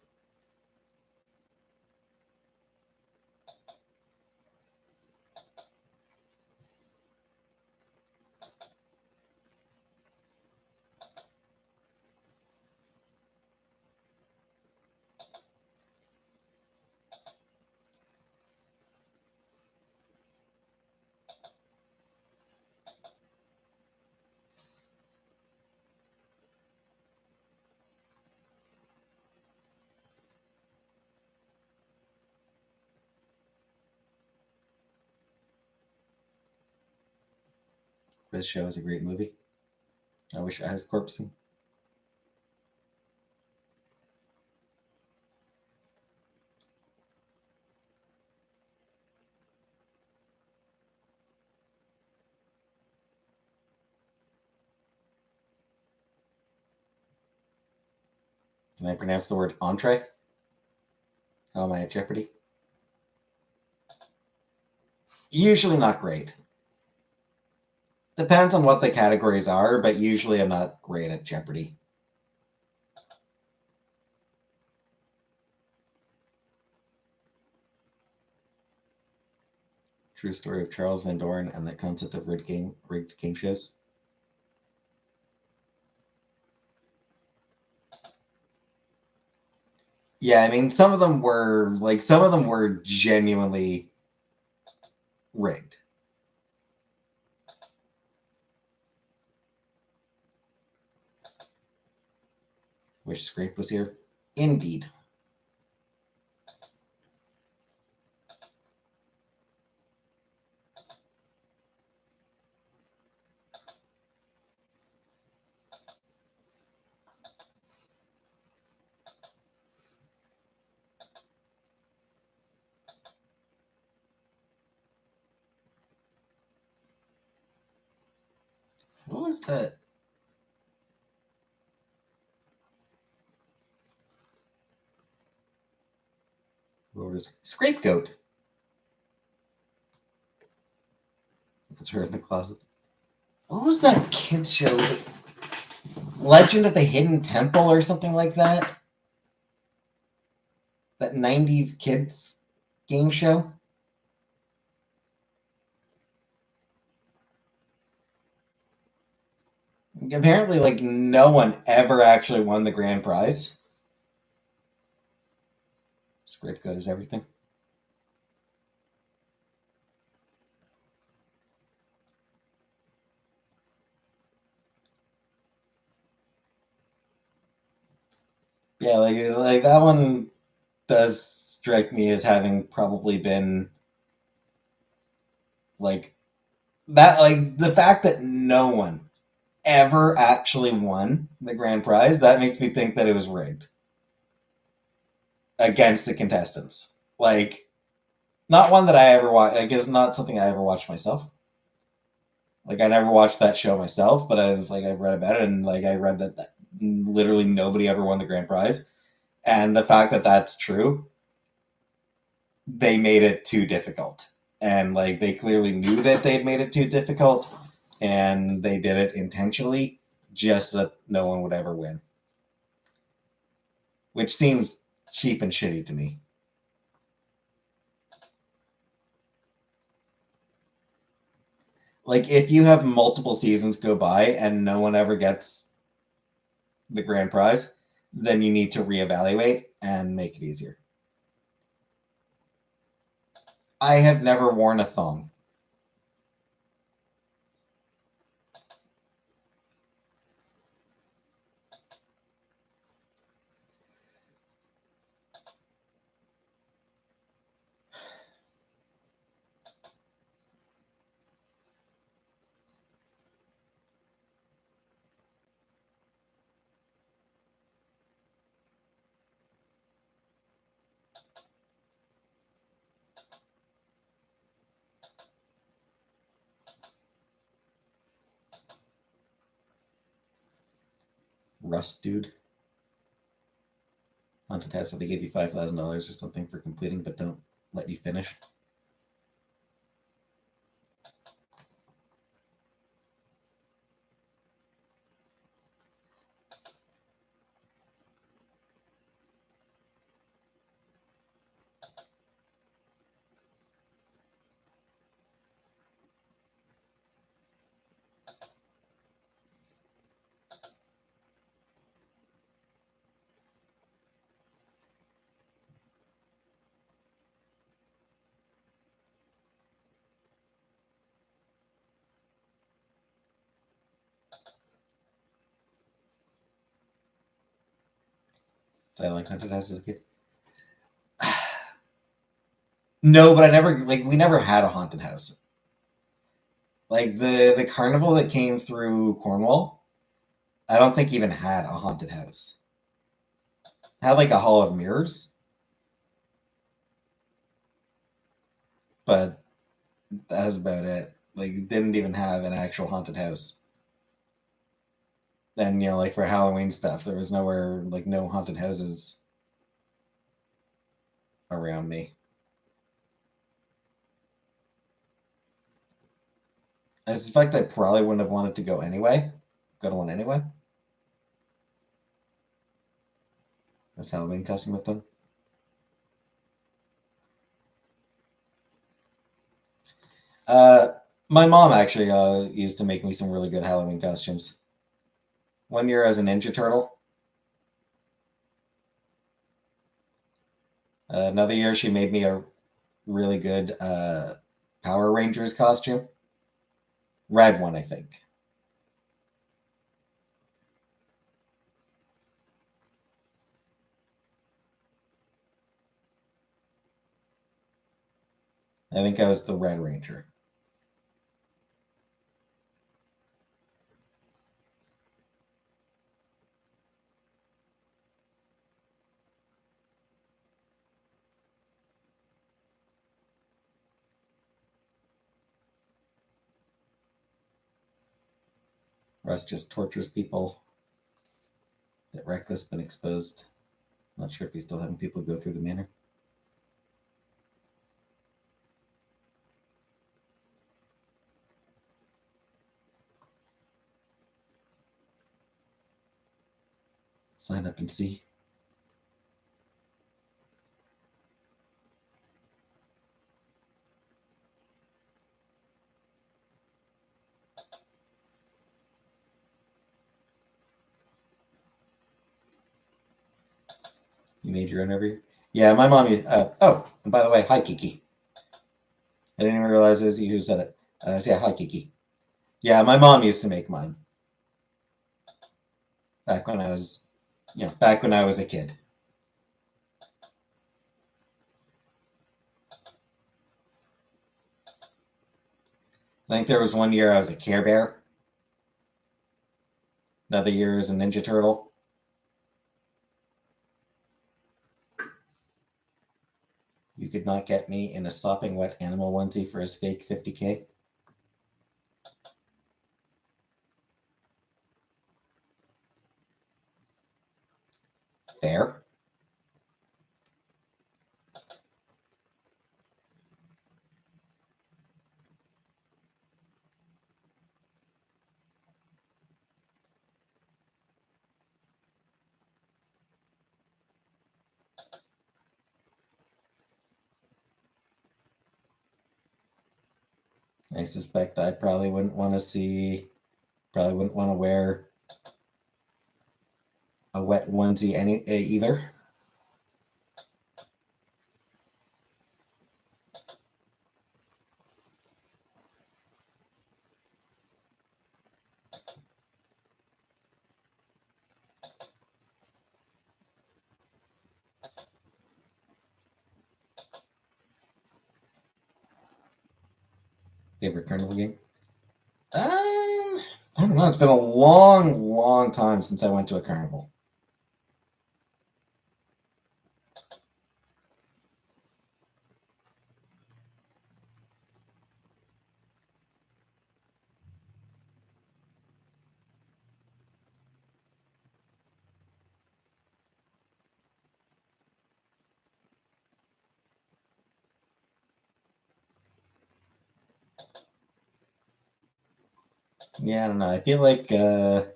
This show is a great movie. I wish I was corpsing. Can I pronounce the word entree? How am I at Jeopardy? Usually not great. Depends on what the categories are, but usually I'm not great at Jeopardy. True story of Charles Van Doren and the concept of rigged game shows. Yeah, I mean some of them were genuinely rigged. Which scrape was here? Indeed. was that? What was Scapegoat? It's her in the closet. What was that kids show? Was it Legend of the Hidden Temple or something like that? That 90s kids game show? Apparently, like, no one ever actually won the grand prize. Scapegoat is everything. Yeah, like that one does strike me as having probably been like that, like the fact that no one ever actually won the grand prize, that makes me think that it was rigged against the contestants. Like, not one that I ever watched. Like, it's not something I ever watched myself. Like, I never watched that show myself, but I've read about it, and like I read that literally nobody ever won the grand prize, and the fact that that's true, they made it too difficult, and like they clearly knew that they'd made it too difficult, and they did it intentionally just so that no one would ever win, which seems cheap and shitty to me. Like, if you have multiple seasons go by and no one ever gets the grand prize, then you need to reevaluate and make it easier. I have never worn a thong. Rust, dude. Haunted house, so they give you $5,000 or something for completing, but don't let you finish. Did I like haunted house as a kid? No, but I never like we never had a haunted house. Like the carnival that came through Cornwall, I don't think even had a haunted house. It had like a hall of mirrors, but that's about it. Like it didn't even have an actual haunted house. And like for Halloween stuff, there was nowhere like no haunted houses around me. I suspect I probably wouldn't have wanted to go anyway. Go to one anyway. That's Halloween costume with them. Uh, my mom actually used to make me some really good Halloween costumes. One year as a Ninja Turtle. Another year she made me a really good Power Rangers costume. Red one, I think. I think I was the Red Ranger. Russ just tortures people. That Reckless been exposed. Not sure if he's still having people go through the manor. Sign up and see. You made your own every. Yeah, my mom. Oh, and by the way, hi Kiki. I didn't even realize it was you who said it. So yeah, hi Kiki. Yeah, my mom used to make mine. Back when I was, back when I was a kid. I think there was one year I was a Care Bear. Another year as a Ninja Turtle. You could not get me in a sopping wet animal onesie for a fake 50K. Fair. I suspect I probably wouldn't want to wear a wet onesie either. Favorite carnival game? I don't know. It's been a long, long time since I went to a carnival. Yeah, I don't know. I feel like the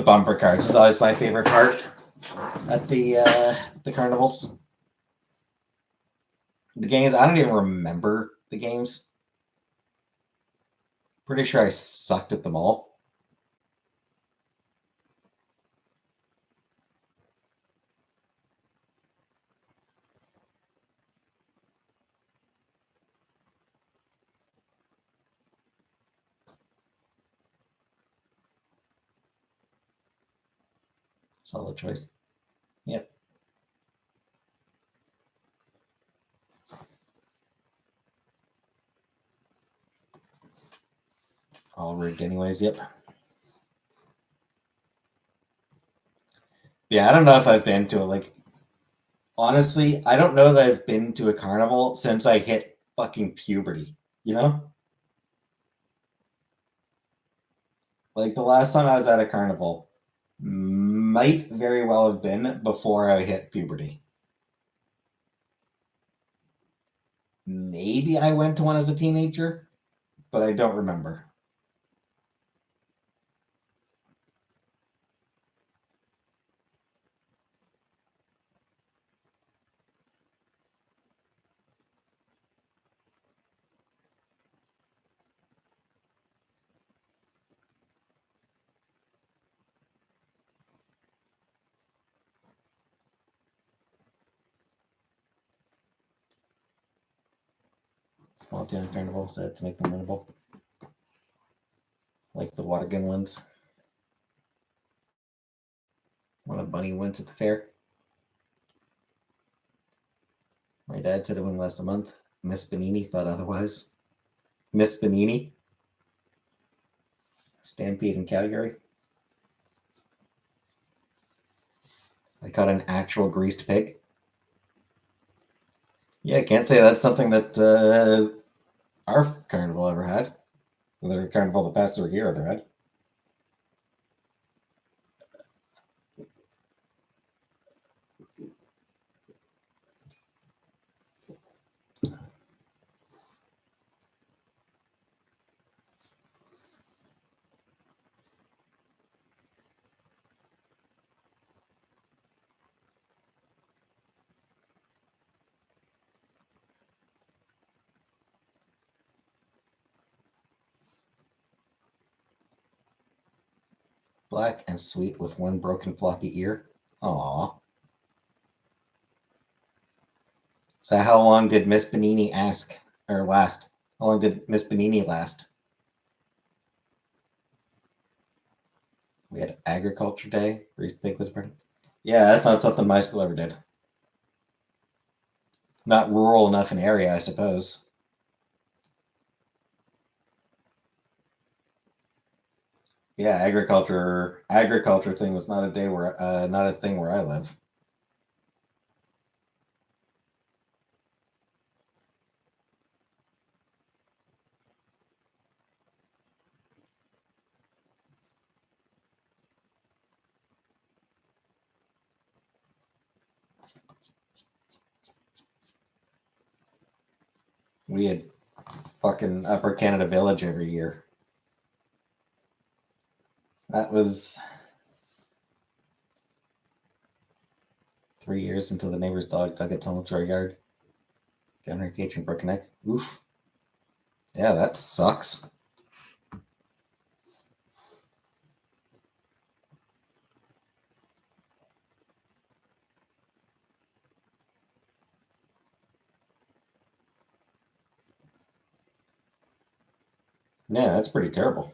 bumper cards is always my favorite part at the carnivals. The games, I don't even remember the games. Pretty sure I sucked at them all. Solid choice. Yep. All rigged anyways, yep. Yeah, I don't know if I've been to it. Like, honestly, I don't know that I've been to a carnival since I hit fucking puberty, you know? Like, the last time I was at a carnival might very well have been before I hit puberty. Maybe I went to one as a teenager, but I don't remember. Small town carnival set to make them winnable. Like the water gun ones. Won a bunny once at the fair. My dad said it went last a month. Miss Benini thought otherwise. Miss Benini. Stampede in Calgary. I caught an actual greased pig. Yeah, I can't say that's something that our carnival ever had. The carnival the past 3 years ever had. Black and sweet with one broken floppy ear. Aww. So how long did Miss Benini last? How long did Miss Benini last? We had Agriculture Day. Reese Pig was burning. Yeah, that's not something my school ever did. Not rural enough an area, I suppose. Yeah, agriculture thing was not a day where not a thing where I live. We had fucking Upper Canada Village every year. That was 3 years until the neighbor's dog dug a tunnel to our yard. Got her cage and broke a neck. Oof. Yeah, that sucks. Yeah, that's pretty terrible.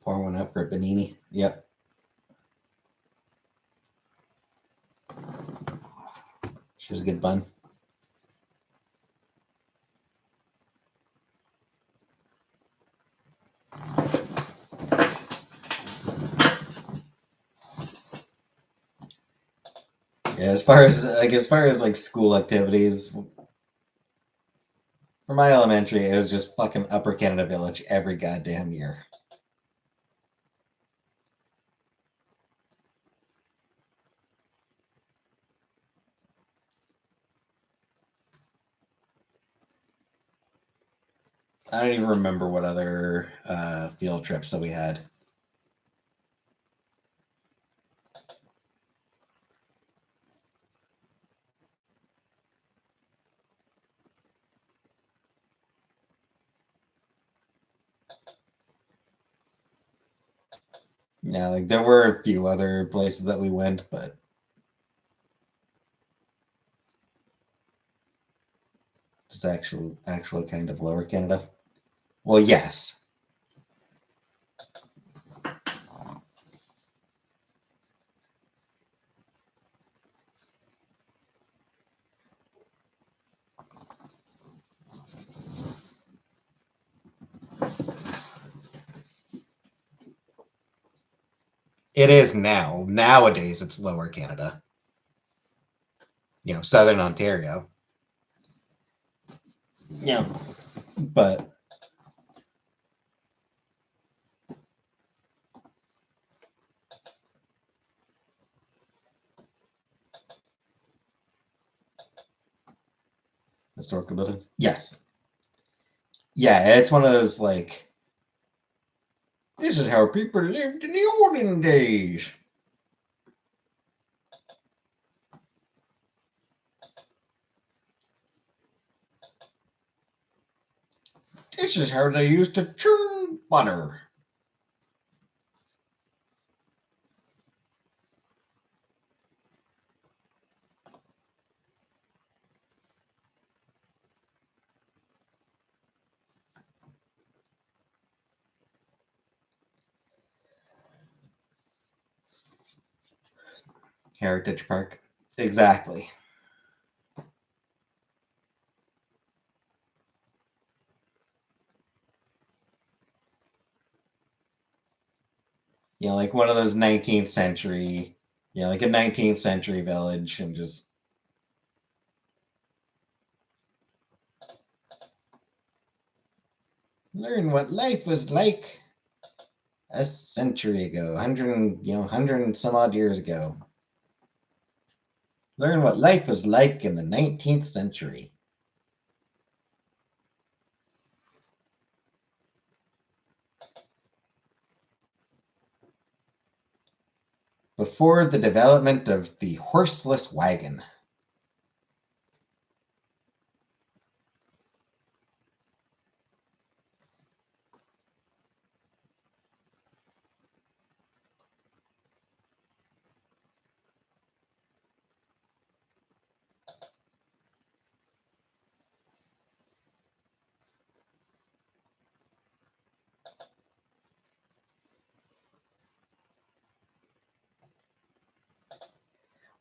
Pour one out for a Benini. Yep. She was a good bun. Yeah, as far as like school activities, for my elementary, it was just fucking Upper Canada Village every goddamn year. I don't even remember what other field trips that we had. Yeah, like there were a few other places that we went, but it's actually kind of Lower Canada. Well, yes. It is now. Nowadays, it's Lower Canada. Southern Ontario. Yeah, but historical buildings. Yes. Yeah, it's one of those like. This is how people lived in the olden days. This is how they used to churn butter. Heritage Park. Exactly. Like one of those 19th century, like a 19th century village, and just. Learn what life was like a century ago, 100 and some odd years ago. Learn what life was like in the 19th century. Before the development of the horseless wagon.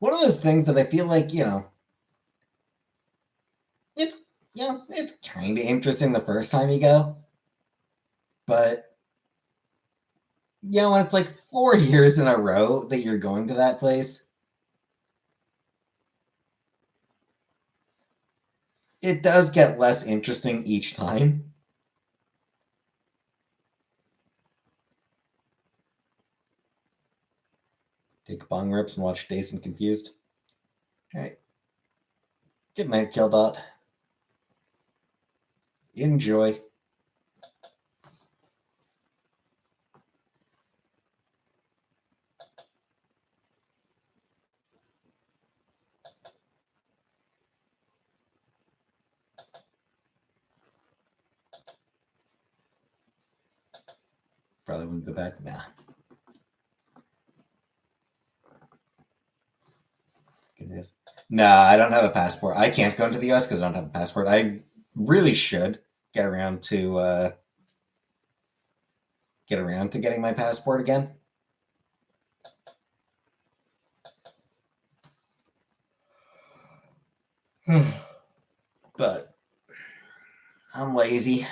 One of those things that I feel like, it's it's kind of interesting the first time you go, but when it's like 4 years in a row that you're going to that place, it does get less interesting each time. Take bong rips and watch Dazed and Confused. All right. Good night, Kildot. Enjoy. Probably wouldn't go back. Nah. No, I don't have a passport. I can't go into the US because I don't have a passport. I really should get around to getting my passport again. But I'm lazy.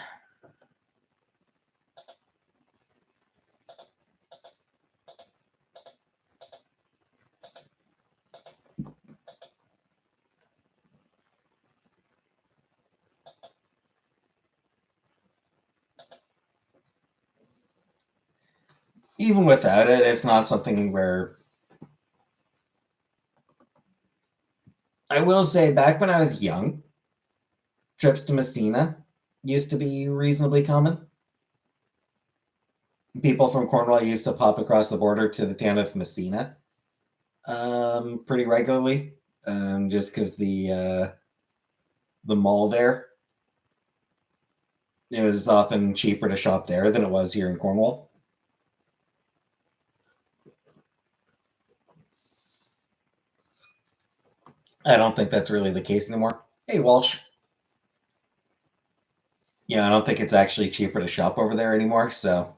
Even without it, it's not something where I will say back when I was young, trips to Messina used to be reasonably common. People from Cornwall used to pop across the border to the town of Messina pretty regularly, just because the mall there, it was often cheaper to shop there than it was here in Cornwall. I don't think that's really the case anymore. Hey, Walsh. I don't think it's actually cheaper to shop over there anymore. So,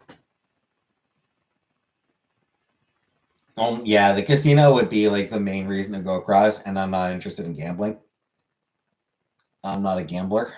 yeah, the casino would be like the main reason to go across, and I'm not interested in gambling. I'm not a gambler.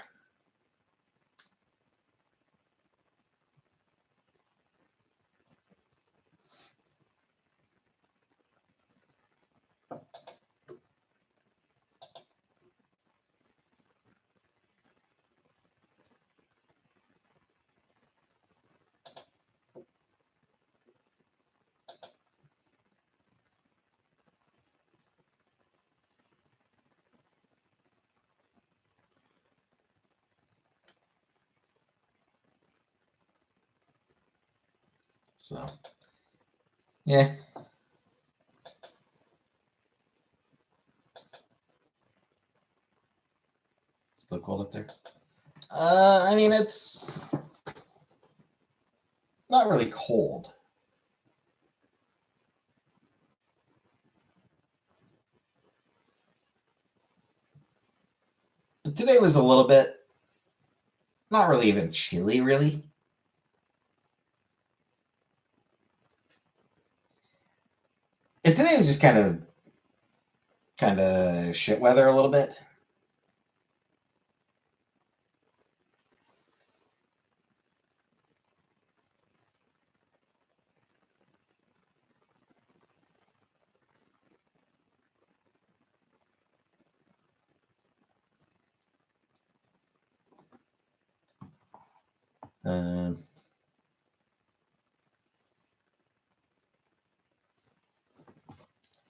So, yeah. Still cold up there. I mean, it's not really cold. Today was a little bit, not really even chilly, really. And today was just kind of shit weather a little bit. I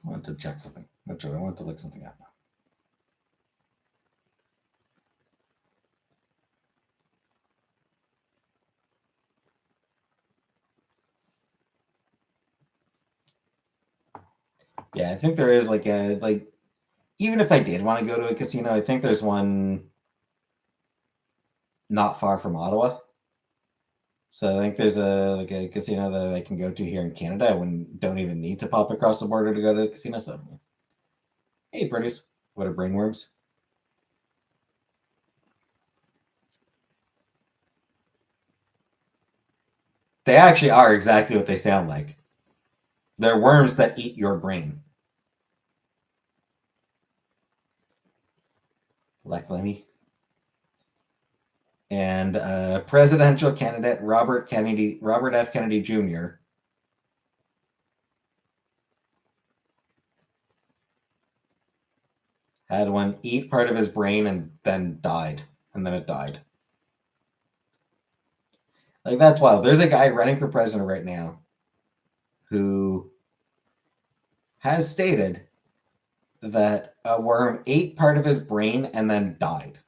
want to check something. Not sure. I want to look something up. Yeah, I think there is like a like even if I did want to go to a casino, I think there's one not far from Ottawa. So I think there's a like a casino that I can go to here in Canada. I wouldn't don't even need to pop across the border to go to a casino. So hey, pretties, what are brainworms? They actually are exactly what they sound like. They're worms that eat your brain. Like Lemmy. And presidential candidate Robert F. Kennedy Jr. had one eat part of his brain and then died. And then it died. Like that's wild. There's a guy running for president right now who has stated that a worm ate part of his brain and then died.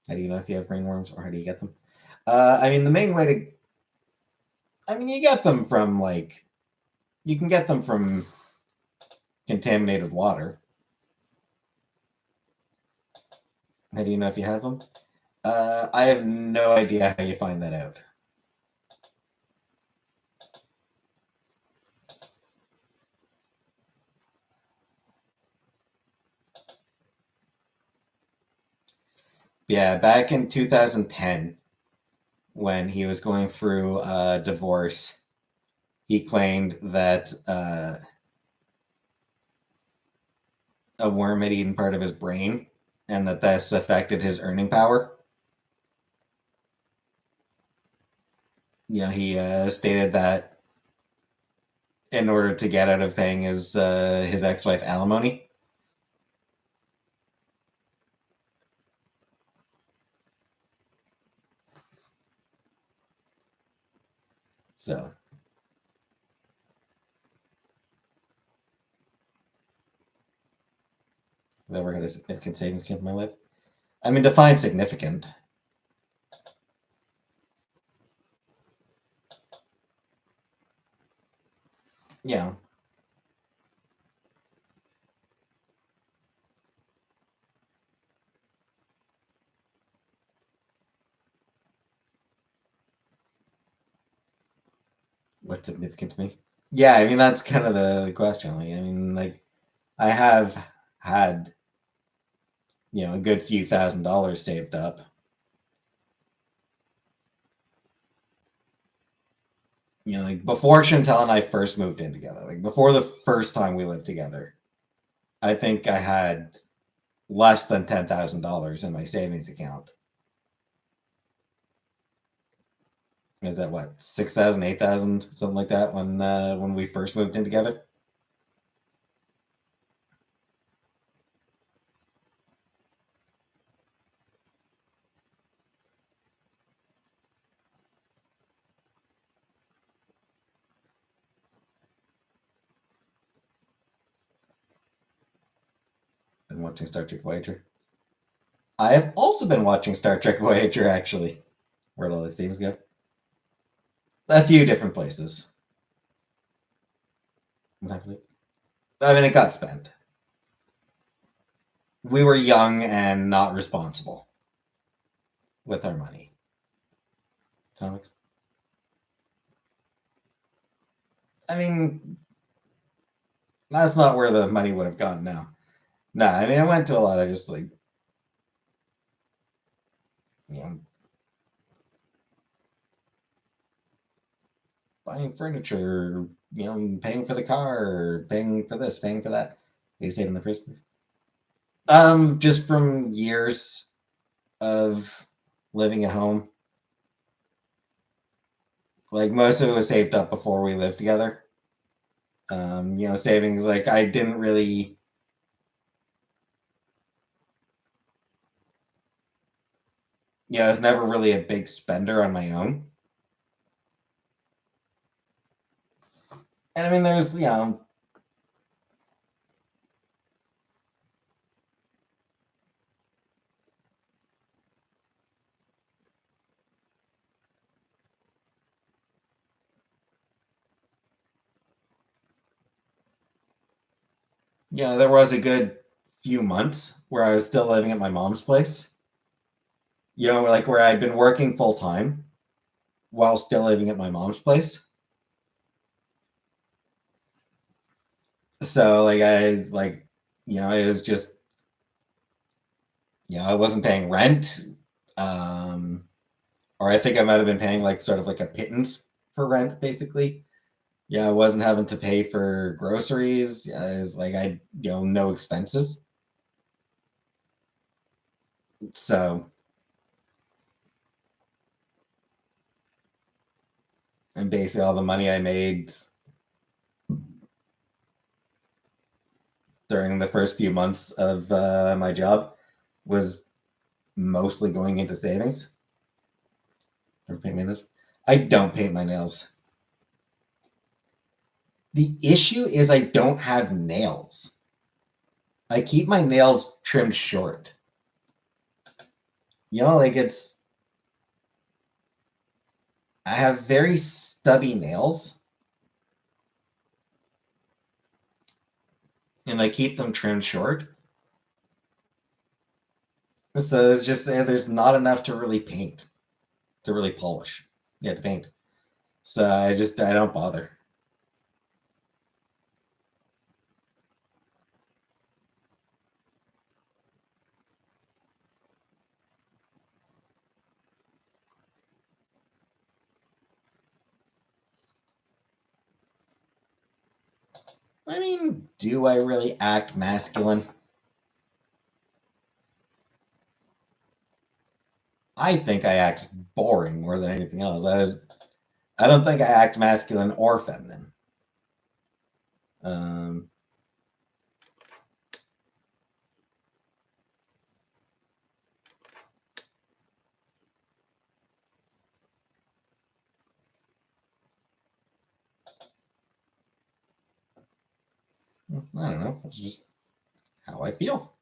How do you know if you have brain worms or how do you get them? I mean, the main way to, I mean, you get them from like, you can get them from contaminated water. How do you know if you have them? I have no idea how you find that out. Yeah, back in 2010, when he was going through a divorce, he claimed that a worm had eaten part of his brain and that this affected his earning power. He stated that in order to get out of paying his ex-wife alimony. So, I've ever had a significant savings account in my life. I mean, define significant. Yeah. What's significant to me? Yeah, I mean that's kind of the question. Like, I mean, like I have had a good few $1,000s saved up. Like before Chantel and I first moved in together, like before the first time we lived together, I think I had less than $10,000 in my savings account. Is that what 6,000, 8,000, something like that when we first moved in together? Been watching Star Trek Voyager. I have also been watching Star Trek Voyager. Actually, where'd all the themes go? A few different places. What happened? I mean, it got spent. We were young and not responsible with our money. Comics. I mean, that's not where the money would have gone now. No, I mean, I went to a lot of just like, you know, buying furniture, paying for the car, paying for this, paying for that. They save in the first place. Just from years of living at home. Like most of it was saved up before we lived together. Savings like I didn't really. Yeah, I was never really a big spender on my own. And I mean, there's, there was a good few months where I was still living at my mom's place. Like where I'd been working full time while still living at my mom's place. So it was just, I wasn't paying rent. Um, or I think I might have been paying like sort of like a pittance for rent, basically. Yeah, I wasn't having to pay for groceries. It's like no expenses. So, and basically all the money I made during the first few months of my job was mostly going into savings. Never paint my nails. I don't paint my nails. The issue is I don't have nails. I keep my nails trimmed short. Like I have very stubby nails and I keep them trimmed short. So it's just there's not enough to really paint, to really polish. Yeah, to paint. So I don't bother. I mean, do I really act masculine? I think I act boring more than anything else. I don't think I act masculine or feminine. Um, I don't know. It's just how I feel.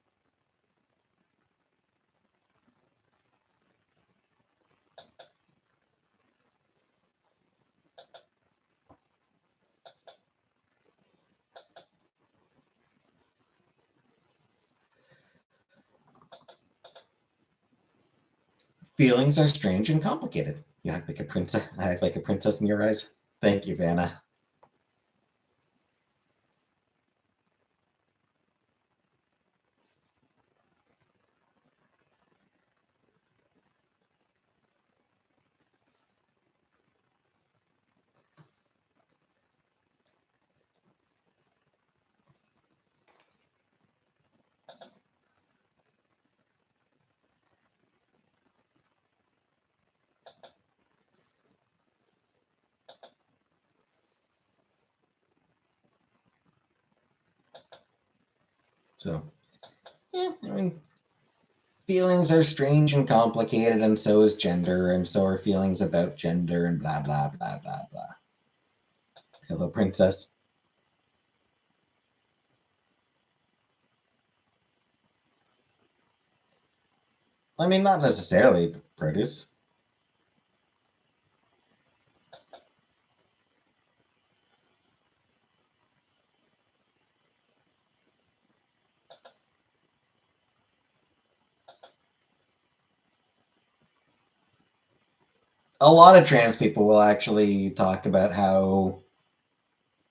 Feelings are strange and complicated. You act like a princess. I act like a princess in your eyes. Thank you, Vanna. So, yeah, I mean, feelings are strange and complicated, and so is gender, and so are feelings about gender, and blah, blah, blah, blah, blah. Hello, princess. I mean, not necessarily produce. A lot of trans people will actually talk about how,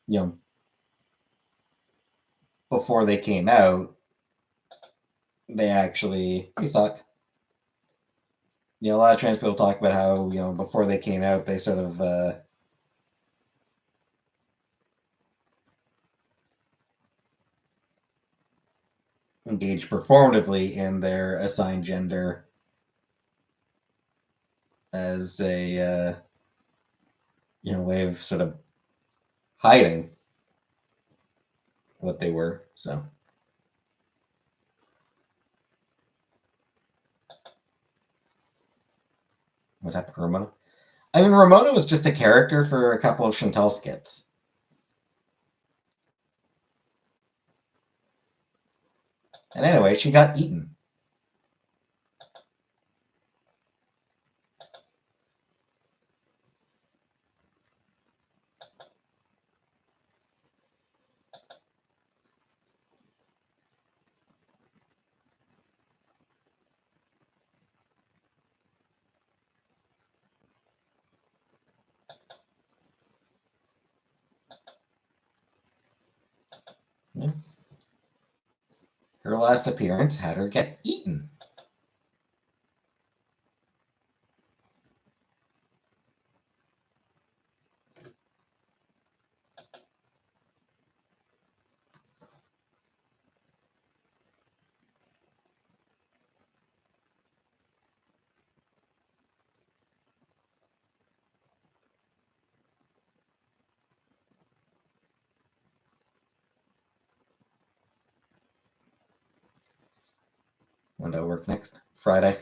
you know, before they came out, they actually, they suck. A lot of trans people talk about how, before they came out, they sort of engaged performatively in their assigned gender as a, way of sort of hiding what they were. So, What happened to Ramona? I mean, Ramona was just a character for a couple of Chantel skits. And anyway, she got eaten. Yeah. Her last appearance had her get eaten. When do I work next? Friday.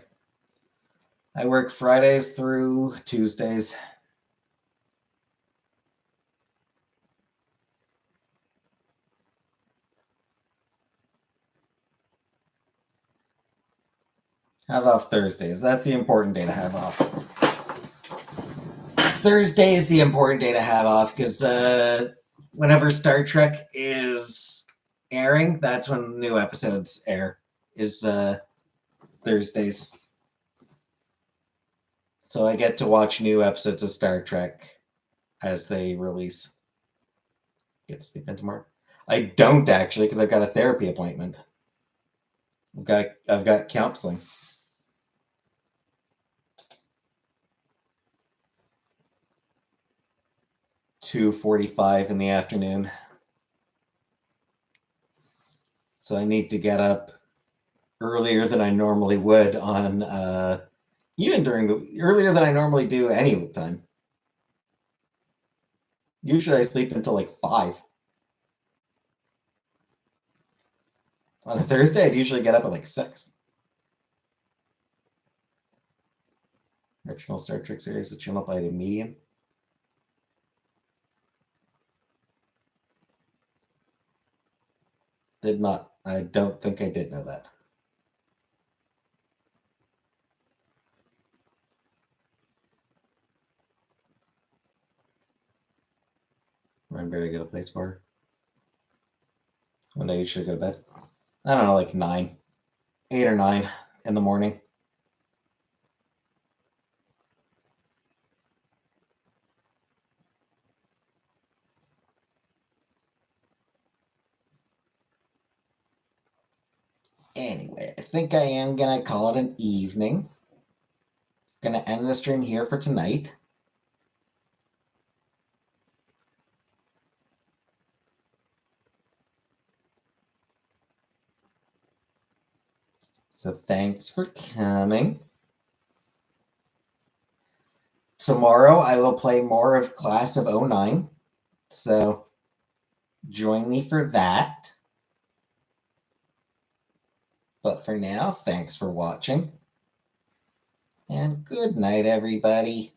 I work Fridays through Tuesdays. Have off Thursdays. That's the important day to have off. Thursday is the important day to have off because whenever Star Trek is airing, that's when new episodes air. Is Thursdays. So I get to watch new episodes of Star Trek as they release. Get to sleep in tomorrow. I don't actually because I've got a therapy appointment. I've got counseling. 2:45 in the afternoon. So I need to get up earlier than I normally would on even earlier than I normally do any time. Usually I sleep until like 5. On a Thursday, I'd usually get up at like 6. Original Star Trek series is shown up by the Medium. Did not. I don't think I did know that. Ryan Berry get a place for her. When I usually go to bed. I don't know, like 9. 8 or 9 in the morning. Anyway, I think I am going to call it an evening. Going to end the stream here for tonight. So thanks for coming. Tomorrow I will play more of Class of 09. So join me for that. But for now, thanks for watching. And good night, everybody.